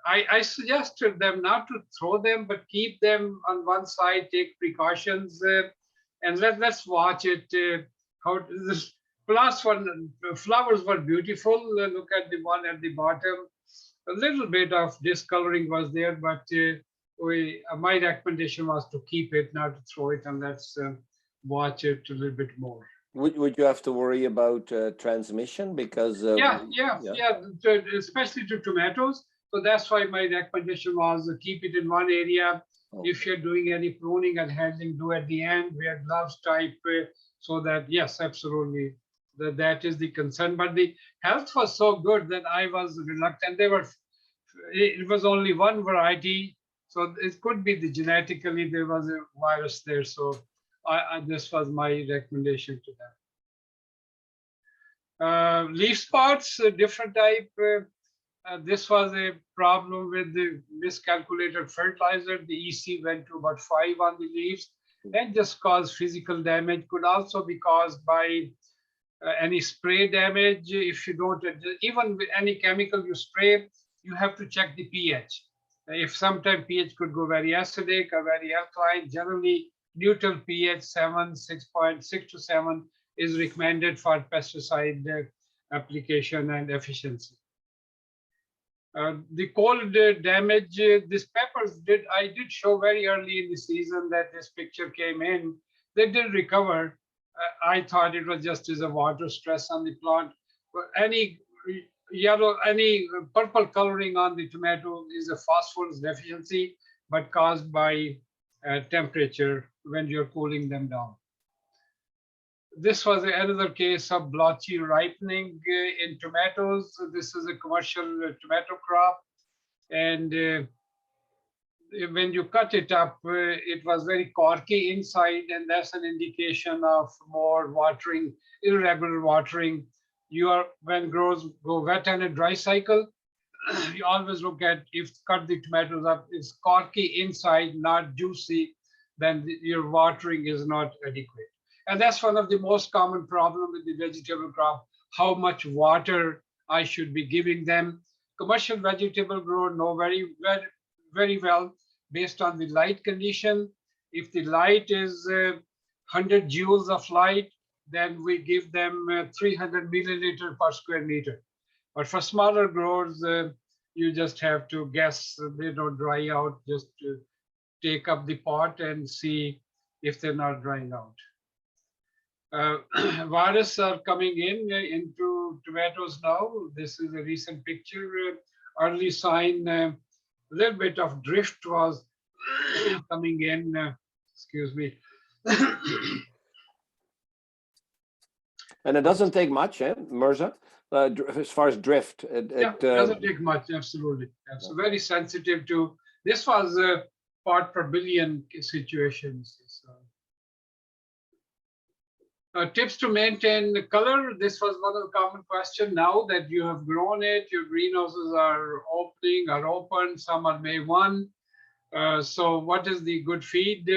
I suggested them not to throw them, but keep them on one side, take precautions, and let's watch it. How this flowers were beautiful. Look at the one at the bottom. A little bit of discoloring was there, but my recommendation was to keep it, not to throw it, and let's watch it a little bit more. Would you have to worry about transmission because? Yeah, especially to tomatoes. So that's why my recommendation was to keep it in one area. Okay. If you're doing any pruning and handling, do at the end, wear gloves type, so that, yes, absolutely, that is the concern. But the health was so good that I was reluctant. It was only one variety, so it could be the genetically there was a virus there. So this was my recommendation to them. Leaf spots, different type. This was a problem with the miscalculated fertilizer. The EC went to about 5 on the leaves and just caused physical damage. Could also be caused by any spray damage. If you don't, even with any chemical you spray, you have to check the pH. If sometimes pH could go very acidic or very alkaline, generally neutral pH 6.6 to 7 is recommended for pesticide application and efficiency. The cold damage, these peppers I did show very early in the season that this picture came in. They did recover. I thought it was just as a water stress on the plant. But any yellow, any purple coloring on the tomato is a phosphorus deficiency, but caused by temperature when you're cooling them down. This was another case of blotchy ripening in tomatoes. This is a commercial tomato crop. And when you cut it up, it was very corky inside, and that's an indication of more watering, irregular watering. When growers go wet and a dry cycle, you always look at, if cut the tomatoes up, it's corky inside, not juicy, then your watering is not adequate. And that's one of the most common problems with the vegetable crop, how much water I should be giving them. Commercial vegetable grower know very well based on the light condition. If the light is 100 joules of light, then we give them 300 milliliter per square meter. But for smaller growers, you just have to guess. They don't dry out, just to take up the pot and see if they're not drying out. Viruses are coming into tomatoes now. This is a recent picture. Early sign, a little bit of drift was coming in. Excuse me. And it doesn't take much, Mirza, as far as drift. It doesn't take much, absolutely. It's very sensitive to, this was part per billion situations. So. Tips to maintain the color. This was one of the common questions. Now that you have grown it, your greenhouses are open, some are May 1. So what is the good feed?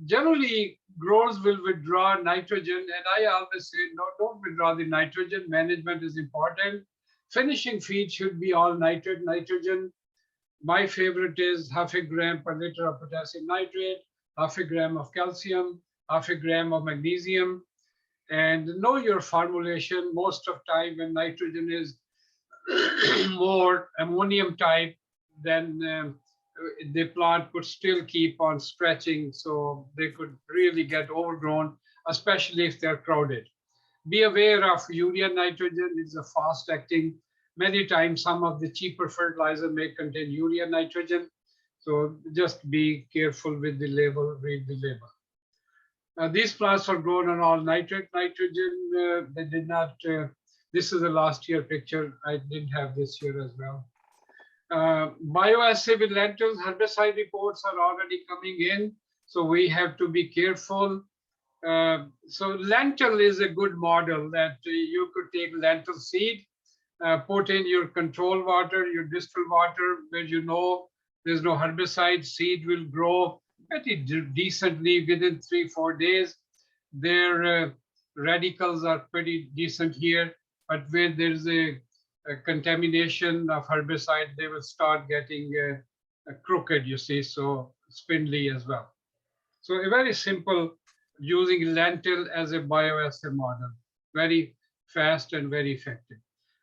Generally, growers will withdraw nitrogen, and I always say, no, don't withdraw the nitrogen. Management is important. Finishing feed should be all nitrogen. My favorite is half a gram per liter of potassium nitrate, half a gram of calcium, half a gram of magnesium, and know your formulation. Most of time when nitrogen is more ammonium type, then the plant could still keep on stretching, so they could really get overgrown, especially if they're crowded. Be aware of urea nitrogen. It's a fast acting. Many times some of the cheaper fertilizer may contain urea nitrogen. So just be careful with the label, read the label. These plants are grown on all nitrate nitrogen. They did not, this is the last year picture. I didn't have this year as well. Bioassay with lentils, herbicide reports are already coming in. So we have to be careful. So lentil is a good model that you could take lentil seed, put in your control water, your distal water, where you know there's no herbicide. Seed will grow pretty decently within 3-4 days. Their radicals are pretty decent here, but where there's a contamination of herbicide, they will start getting crooked, you see, so spindly as well. So a very simple, using lentil as a bioassay model, very fast and very effective.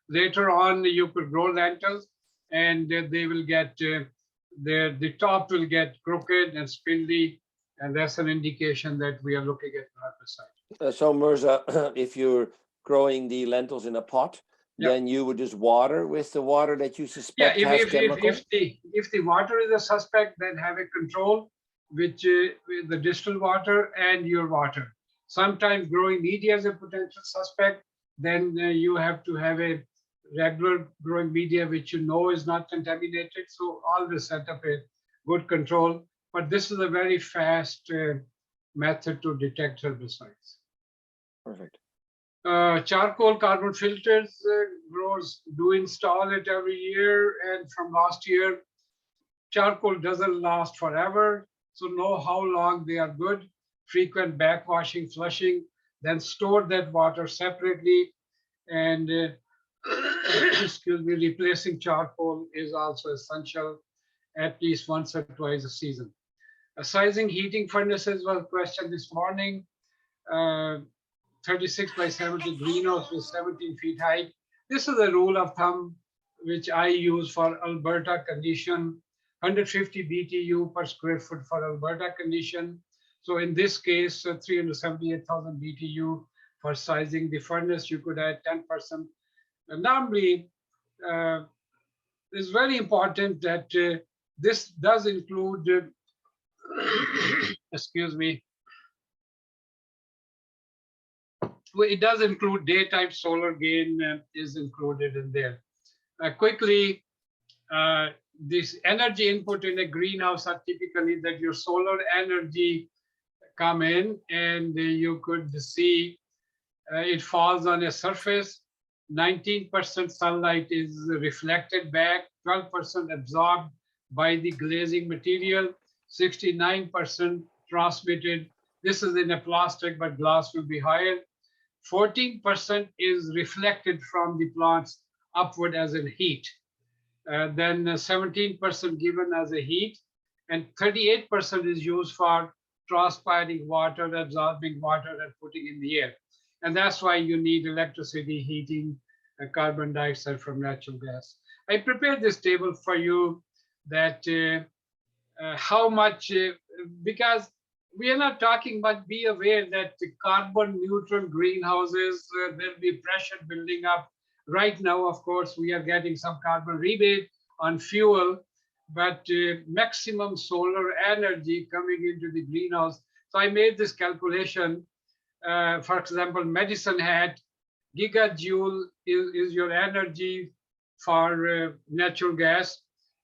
Later on, you could grow lentils and they will get, the top will get crooked and spindly, and that's an indication that we are looking at herbicide. So Mirza, if you're growing the lentils in a pot, then you would just water with the water that you suspect has chemicals? If the water is a suspect, then have a control, which with the distal water and your water. Sometimes growing media is a potential suspect, then you have to have a regular growing media which you know is not contaminated. So always set up a good control. But this is a very fast method to detect herbicides. Perfect. Charcoal carbon filters, growers do install it every year, and from last year, charcoal doesn't last forever, so know how long they are good. Frequent backwashing, flushing, then store that water separately, and excuse me, replacing charcoal is also essential at least once or twice a season. Sizing heating furnaces was a question this morning. 36 by 70 greenhouse with 17 feet height. This is a rule of thumb which I use for Alberta condition, 150 BTU per square foot for Alberta condition. So in this case, 378,000 BTU for sizing the furnace, you could add 10%. And normally, it's very important that this does include, excuse me, it does include daytime solar gain is included in there. Quickly, this energy input in a greenhouse are typically that your solar energy come in and you could see it falls on a surface. 19% sunlight is reflected back, 12% absorbed by the glazing material, 69% transmitted. This is in a plastic, but glass will be higher. 14% is reflected from the plants upward as in heat. Then 17% given as a heat, and 38% is used for transpiring water, absorbing water, and putting in the air. And that's why you need electricity, heating, carbon dioxide from natural gas. I prepared this table for you that how much, because we are not talking, but be aware that the carbon neutral greenhouses, there'll be pressure building up. Right now, of course, we are getting some carbon rebate on fuel, but maximum solar energy coming into the greenhouse. So I made this calculation. For example, Medicine Hat, gigajoule is your energy for natural gas.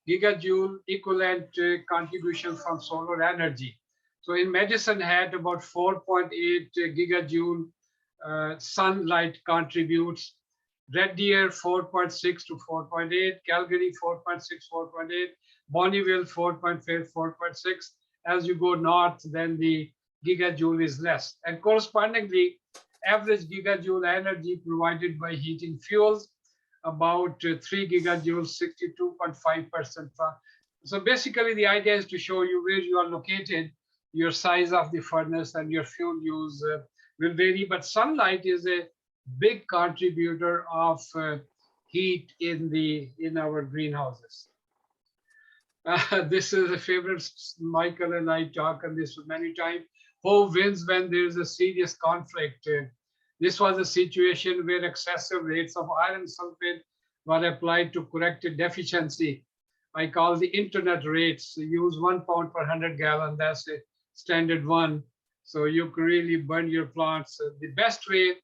Gigajoule equivalent contribution from solar energy. So in Medicine Hat, about 4.8 gigajoule sunlight contributes. Red Deer 4.6 to 4.8, Calgary 4.6, 4.8, Bonneville 4.5, 4.6. As you go north, then the gigajoule is less. And correspondingly, average gigajoule energy provided by heating fuels, about 3 gigajoules, 62.5%. So basically the idea is to show you where you are located, your size of the furnace and your fuel use will vary, but sunlight is a big contributor of heat in our greenhouses. This is a favorite. Michael and I talk on this many times. Who wins when there is a serious conflict? This was a situation where excessive rates of iron sulfate were applied to correct a deficiency. I call the internet rates. Use 1 pound per 100 gallon. That's a standard one. So you can really burn your plants. The best way,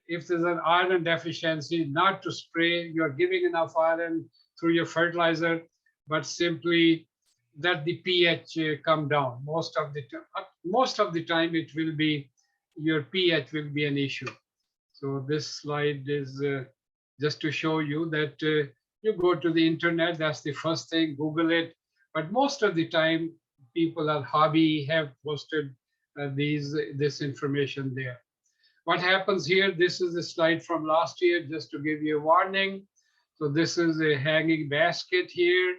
if there's an iron deficiency, not to spray, you're giving enough iron through your fertilizer, but simply let the pH come down. Most of the time it will be, your pH will be an issue. So this slide is just to show you that you go to the internet, that's the first thing, Google it. But most of the time, people are have posted this information there. What happens here, this is a slide from last year, just to give you a warning. So this is a hanging basket here.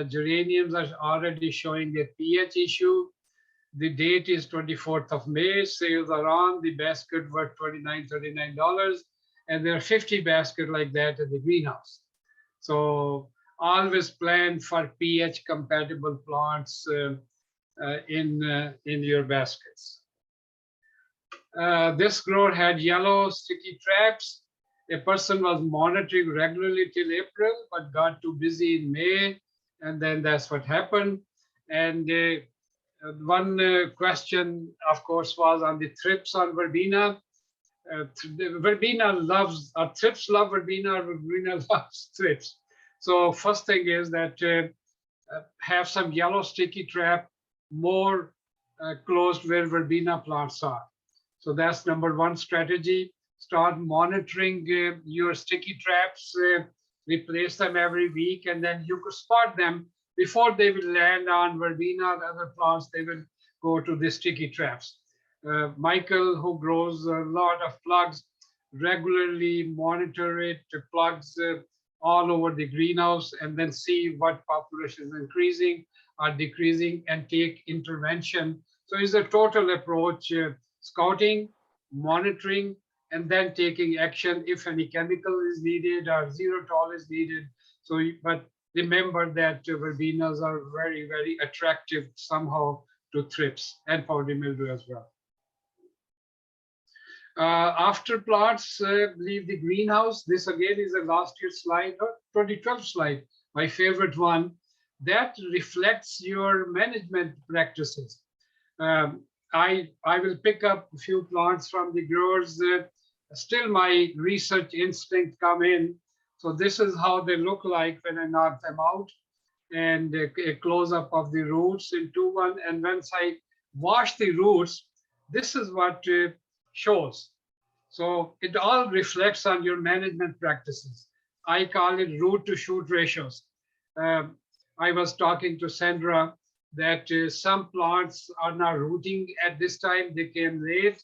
Geraniums are already showing a pH issue. The date is 24th of May, sales are on, the basket worth $29, $39, and there are 50 baskets like that in the greenhouse. So always plan for pH compatible plants in your baskets. This grower had yellow sticky traps. A person was monitoring regularly till April, but got too busy in May, and then that's what happened. And one question, of course, was on the thrips on verbena. Verbena loves, or thrips love verbena, or verbena loves thrips. So first thing is that have some yellow sticky trap more close where verbena plants are. So that's number one strategy. Start monitoring your sticky traps, replace them every week, and then you could spot them before they will land on verbena or other plants. They will go to the sticky traps. Michael, who grows a lot of plugs, regularly monitor it, plugs all over the greenhouse, and then see what population is increasing or decreasing and take intervention. So it's a total approach, scouting, monitoring, and then taking action if any chemical is needed or xylitol is needed. So, but remember that verbenas are very, very attractive somehow to thrips and powdery mildew as well. After plants leave the greenhouse, this again is a last year slide, or 2012 slide, my favorite one, that reflects your management practices. I will pick up a few plants from the growers. Still my research instinct come in. So this is how they look like when I knock them out, and a close-up of the roots in 2:1. And once I wash the roots, this is what shows. So it all reflects on your management practices. I call it root to shoot ratios. I was talking to Sandra that some plants are not rooting at this time, they came late.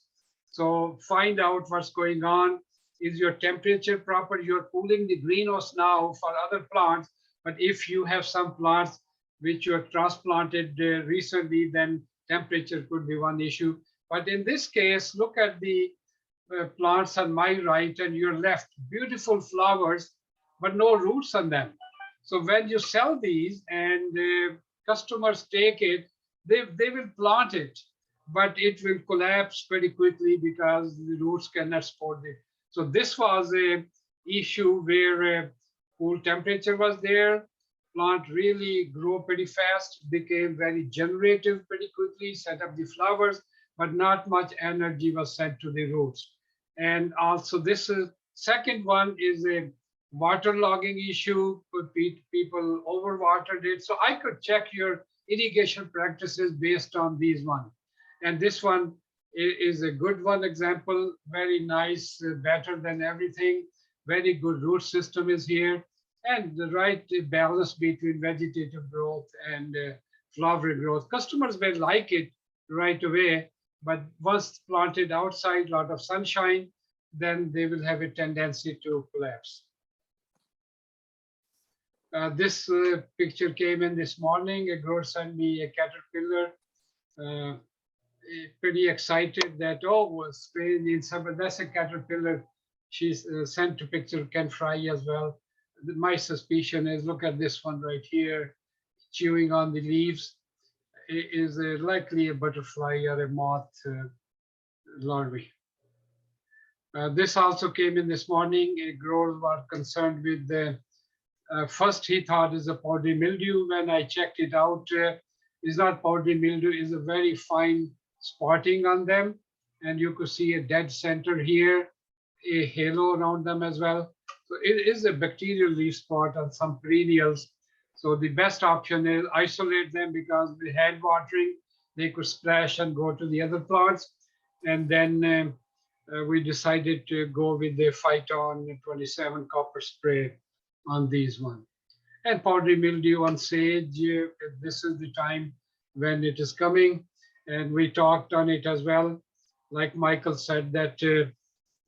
So find out what's going on. Is your temperature proper? You're cooling the greenhouse now for other plants, but if you have some plants which you have transplanted recently, then temperature could be one issue. But in this case, look at the plants on my right and your left, beautiful flowers, but no roots on them. So when you sell these and customers take it, they will plant it, but it will collapse pretty quickly because the roots cannot support it. So this was a issue where cool temperature was there. Plant really grew pretty fast, became very generative pretty quickly, set up the flowers, but not much energy was sent to the roots. And also this is second one is a waterlogging issue. People overwatered it. So I could check your irrigation practices based on these one. And this one is a good one example, very nice, better than everything. Very good root system is here, and the right balance between vegetative growth and flowery growth. Customers may like it right away, but once planted outside, lot of sunshine, then they will have a tendency to collapse. This picture came in this morning. A grower sent me a caterpillar. Pretty excited that, oh, was sprayed in summer. That's a caterpillar. She's sent a picture, can fry as well. My suspicion is, look at this one right here, chewing on the leaves. It is likely a butterfly or a moth larvae. This also came in this morning. Growers were concerned with the first he thought is a powdery mildew. When I checked it out, it's not powdery mildew, it's a very fine spotting on them. And you could see a dead center here, a halo around them as well. So it is a bacterial leaf spot on some perennials. So the best option is isolate them, because with hand watering, they could splash and go to the other plants. And then we decided to go with the Phyton 27 copper spray on these one. And powdery mildew on sage, this is the time when it is coming. And we talked on it as well. Like Michael said, that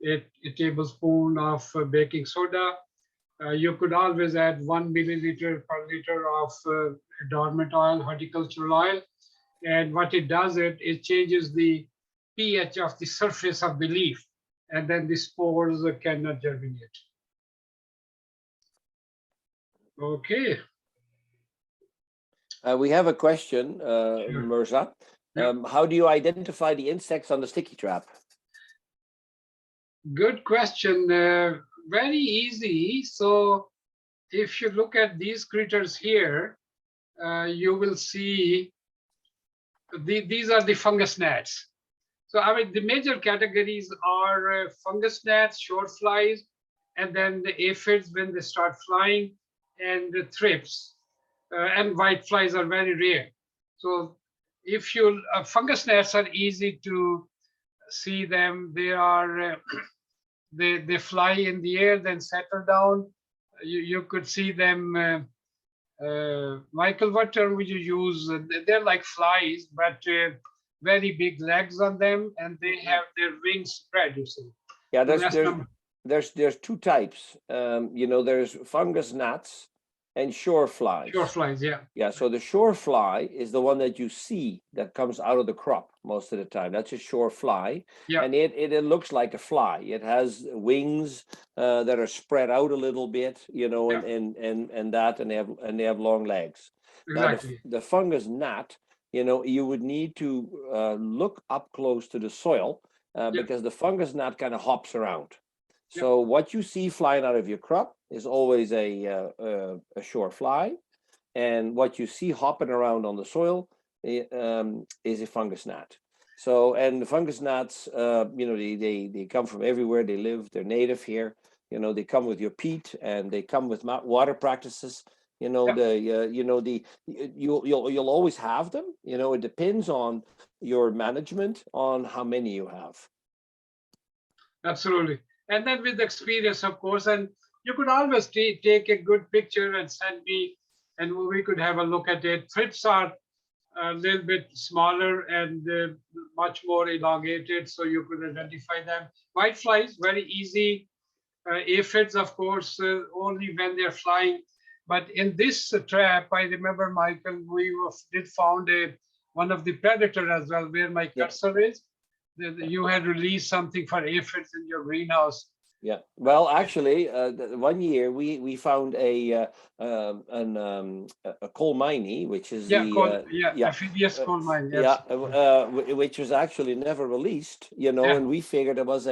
a tablespoon of baking soda. You could always add 1 milliliter per liter of dormant oil, horticultural oil. And what it does, it changes the pH of the surface of the leaf, and then the spores cannot germinate. Okay. We have a question, Sure. Mirza. Yeah. How do you identify the insects on the sticky trap? Good question. Very easy. So if you look at these critters here, you will see these are the fungus gnats. So I mean, the major categories are fungus gnats, short flies, and then the aphids when they start flying, and the thrips. And white flies are very rare. So if you, fungus gnats are easy to see them. They are, they fly in the air, then settle down. You could see them. Michael, what term would you use? They're like flies, but very big legs on them, and they have their wings spread, you see. Yeah, So there's two types. You know, there's fungus gnats and shore flies. short flies, yeah. Yeah, so the shore fly is the one that you see that comes out of the crop most of the time. That's a shore fly. Yeah. And it looks like a fly. It has wings that are spread out a little bit, you know, Yeah. and they have long legs. Exactly. Now the fungus gnat, you know, you would need to look up close to the soil because the fungus gnat kind of hops around. So what you see flying out of your crop is always a shore fly, and what you see hopping around on the soil is a fungus gnat. So, and the fungus gnats, you know, they come from everywhere. They live. They're native here. You know, they come with your peat, and they come with water practices. You know, you'll always have them. You know, it depends on your management on how many you have. Absolutely. And then with experience, of course, and you could always take a good picture and send me, and we could have a look at it. Thrips are a little bit smaller and much more elongated, so you could identify them. White flies, very easy. Aphids, of course, only when they're flying. But in this trap, I remember, Michael, we did found one of the predator as well, where my cursor is. You had released something for aphids in your greenhouse. Yeah. Well, actually, 1 year we found a coal miney, which is amphibious coal mine. Which was actually never released, you know, and we figured it was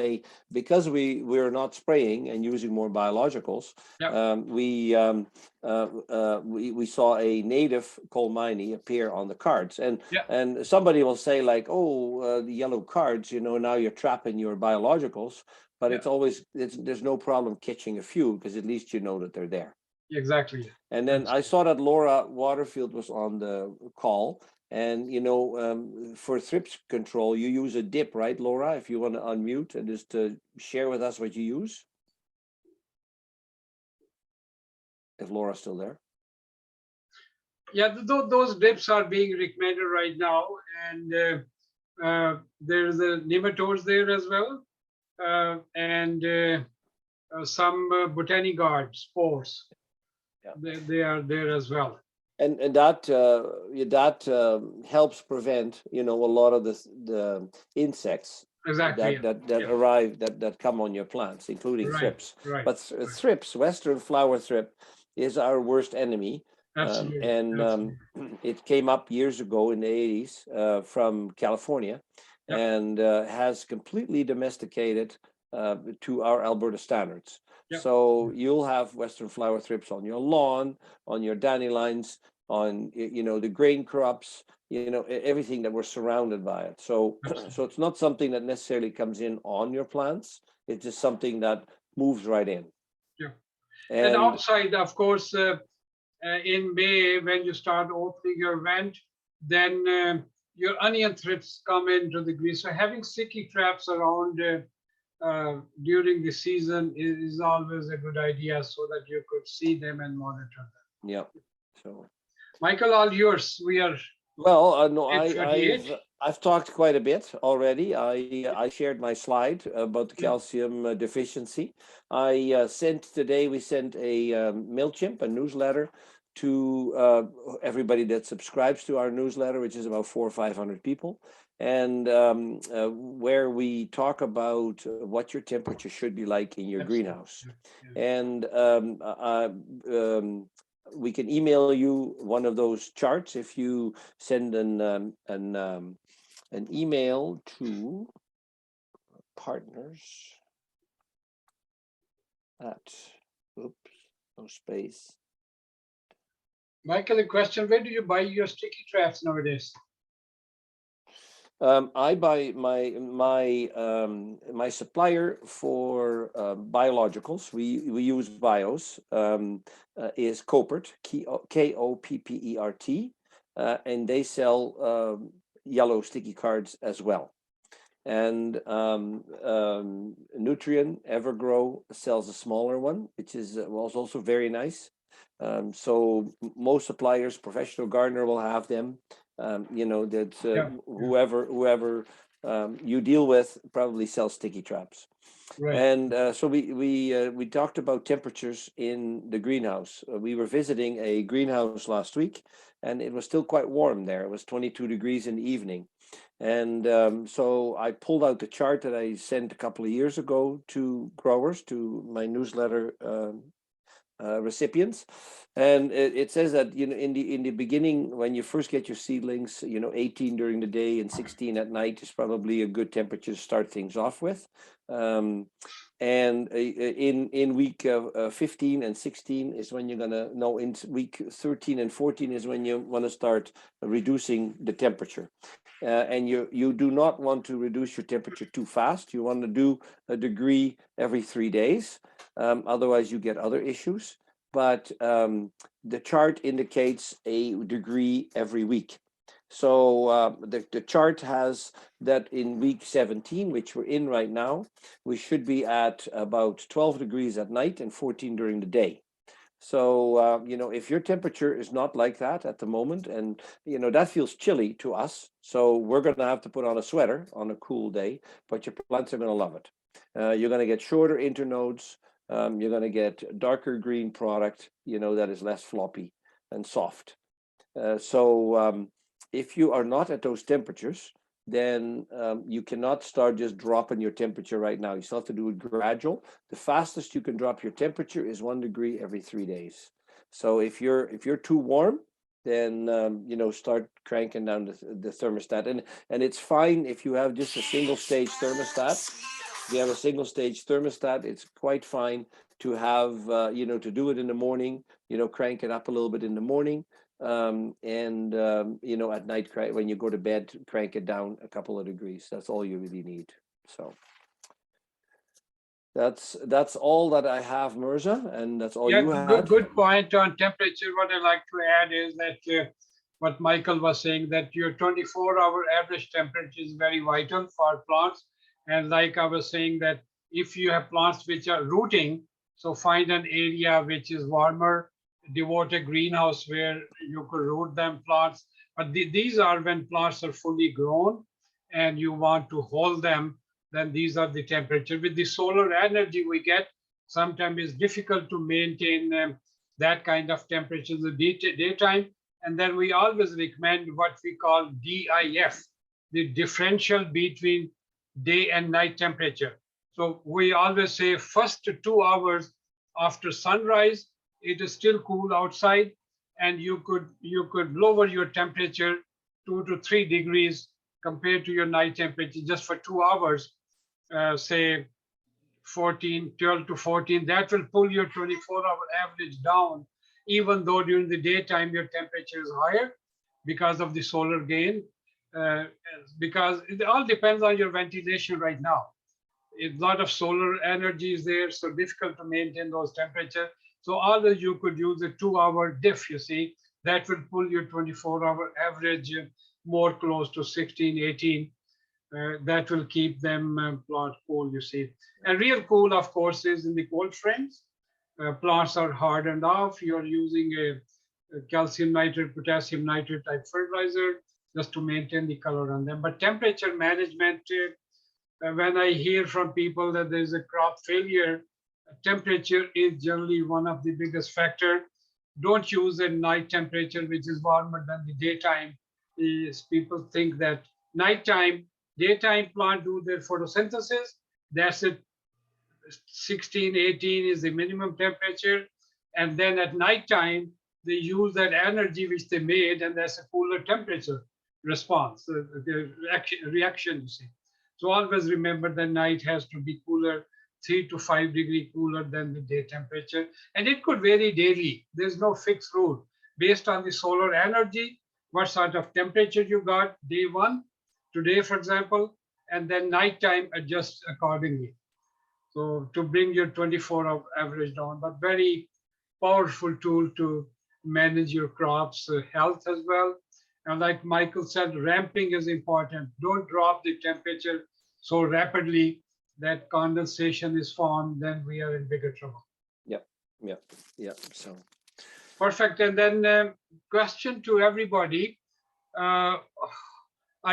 because we're not spraying and using more biologicals. We saw a native coal miney appear on the cards, and somebody will say like, oh, the yellow cards, you know, now you're trapping your biologicals. But it's always, there's no problem catching a few, because at least you know that they're there. Exactly. And then I saw that Laura Waterfield was on the call. And, you know, for thrips control, you use a dip, right, Laura? If you want to unmute and just share with us what you use. If Laura's still there. Yeah, those dips are being recommended right now. And there's the nematodes there as well. And some botany guard spores. Yeah. They are there as well. And that helps prevent, you know, a lot of the insects exactly that arrive that come on your plants, including thrips. Right. But thrips, Western flower thrip, is our worst enemy. Absolutely. And it came up years ago in the 80s from California, and has completely domesticated to our Alberta standards. So you'll have Western flower thrips on your lawn, on your dandelions, on, you know, the grain crops, you know, everything that we're surrounded by it. So so it's not something that necessarily comes in on your plants. It's just something that moves right in. Yeah. And outside, of course, in May, when you start opening your vent, then your onion thrips come into the grease. So having sticky traps around during the season is always a good idea, so that you could see them and monitor them. Yeah. So, Michael, all yours. We are. Well, no, I've talked quite a bit already. I shared my slide about the calcium deficiency. We sent a MailChimp, a newsletter, to everybody that subscribes to our newsletter, which is about 400 or 500 people. And where we talk about what your temperature should be like in your greenhouse. And we can email you one of those charts if you send an email to partners at, oops, no space. Michael, a question: where do you buy your sticky traps nowadays? I buy my supplier for biologicals. We use Bios, is Koppert, Koppert, and they sell yellow sticky cards as well. And Nutrien Evergrow sells a smaller one, which is was also very nice. So most suppliers, Professional Gardener will have them. You know, that whoever you deal with probably sells sticky traps. Right. And so we talked about temperatures in the greenhouse. We were visiting a greenhouse last week, and it was still quite warm there. It was 22 degrees in the evening. And so I pulled out the chart that I sent a couple of years ago to growers, to my newsletter recipients, and it says that, you know, in the beginning, when you first get your seedlings, you know, 18 during the day and 16 at night is probably a good temperature to start things off with. And in week 15 and 16 is when you're gonna know. In week 13 and 14 is when you want to start reducing the temperature. And you do not want to reduce your temperature too fast. You want to do a degree every 3 days. Otherwise, you get other issues. But the chart indicates a degree every week. So the chart has that in week 17, which we're in right now, we should be at about 12 degrees at night and 14 during the day. So, you know, if your temperature is not like that at the moment, and, you know, that feels chilly to us, so we're going to have to put on a sweater on a cool day, but your plants are going to love it. You're going to get shorter internodes. You're going to get darker green product, you know, that is less floppy and soft. So if you are not at those temperatures, then you cannot start just dropping your temperature right now. You still have to do it gradual. The fastest you can drop your temperature is 1 degree every 3 days. So if you're too warm, then you know, start cranking down the thermostat. And it's fine if you have just a single stage thermostat. If you have a single stage thermostat, it's quite fine to have you know, to do it in the morning. You know, crank it up a little bit in the morning. You know, at night, when you go to bed, crank it down a couple of degrees. That's all you really need. So that's all that I have, Mirza, and that's all Yeah, you had. good point on temperature. What I like to add is that what Michael was saying, that your 24-hour average temperature is very vital for plants. And like I was saying, that if you have plants which are rooting, so find an area which is warmer, devote a greenhouse where you could root them plants. But these are when plants are fully grown and you want to hold them, then these are the temperature. With the solar energy we get, sometimes it's difficult to maintain that kind of temperature in the daytime. And then we always recommend what we call DIF, the differential between day and night temperature. So we always say first 2 hours after sunrise, it is still cool outside, and you could lower your temperature 2 to 3 degrees compared to your night temperature just for 2 hours, say 12 to 14. That will pull your 24-hour average down, even though during the daytime your temperature is higher because of the solar gain. Because it all depends on your ventilation right now. A lot of solar energy is there, so difficult to maintain those temperatures. So always you could use a 2-hour diff, you see, that will pull your 24-hour average more close to 16, 18. That will keep them plant cool, you see. And real cool, of course, is in the cold frames. Plants are hardened off. You're using a calcium nitrate, potassium nitrate type fertilizer just to maintain the color on them. But temperature management, when I hear from people that there's a crop failure, temperature is generally one of the biggest factor. Don't use a night temperature which is warmer than the daytime. People think that nighttime, daytime plant do their photosynthesis. That's it. 16, 18 is the minimum temperature. And then at nighttime, they use that energy which they made, and that's a cooler temperature response, the reaction, you see. So always remember the night has to be cooler, 3 to 5 degrees cooler than the day temperature. And it could vary daily. There's no fixed rule. Based on the solar energy, what sort of temperature you got day one, today, for example, and then nighttime adjust accordingly. So to bring your 24-hour average down, but very powerful tool to manage your crops health as well. And like Michael said, ramping is important. Don't drop the temperature so rapidly that condensation is formed, then we are in bigger trouble. Yeah. So perfect. And then question to everybody. Are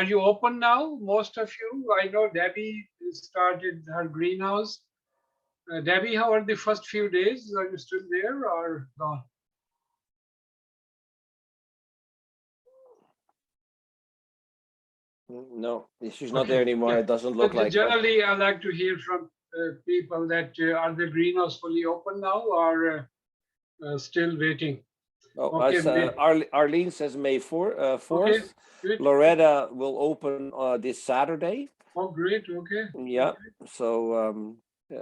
you open now, most of you? I know Debbie started her greenhouse. Debbie, how are the first few days? Are you still there or gone? No, she's not there anymore. Yeah. It doesn't look like. Generally, I like to hear from people that are the greenhouse fully open now or still waiting? Oh, Okay, Arlene says May 4th. okay, good. Loretta will open this Saturday. Oh, great. Okay. Yeah. Okay. So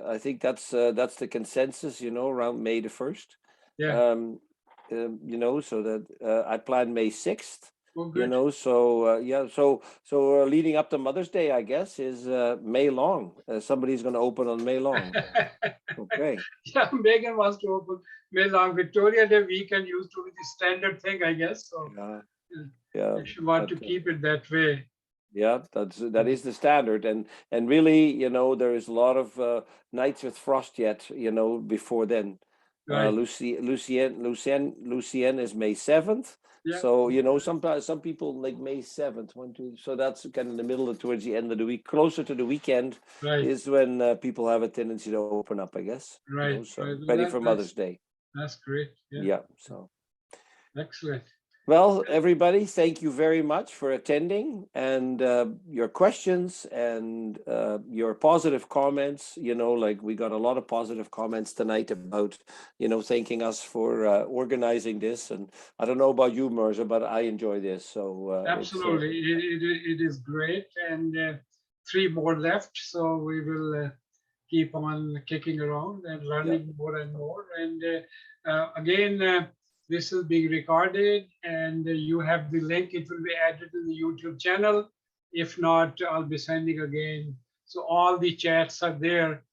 I think that's the consensus, around May the 1st. Yeah. So that I plan May 6th. Oh, good. So leading up to Mother's Day, I guess, is May long. Somebody's going to open on May long. Okay. Yeah, Megan wants to open May long. Victoria Day weekend used to be the standard thing, I guess. So yeah. if you want to keep it that way. Yeah, that is the standard, and really, there is a lot of nights with frost yet, before then. Right. Lucien is May 7th. Yeah. So sometimes some people like May 7th, 1, 2. So that's kind of the middle towards the end of the week, closer to the weekend, right, is when people have a tendency to open up, I guess. Right. So right. ready for Mother's Day. That's great. Yeah. So excellent. Well, everybody, thank you very much for attending, and your questions and your positive comments. Like we got a lot of positive comments tonight about, thanking us for organizing this. And I don't know about you, Mirza, but I enjoy this. So absolutely, it is great, and 3 more left. So we will keep on kicking around and learning more and more. And again. This is being recorded, and you have the link. It will be added to the YouTube channel. If not, I'll be sending again. So all the chats are there.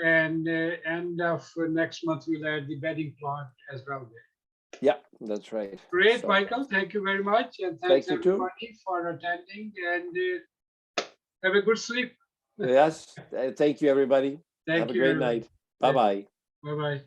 And end of next month, we'll add the bedding plot as well there. Yeah, that's right. Great, So, Michael. Thank you very much. And thanks Thank you too. everybody for attending, and have a good sleep. Yes, thank you, everybody. Thank Have a you. great night. Bye-bye. Bye-bye.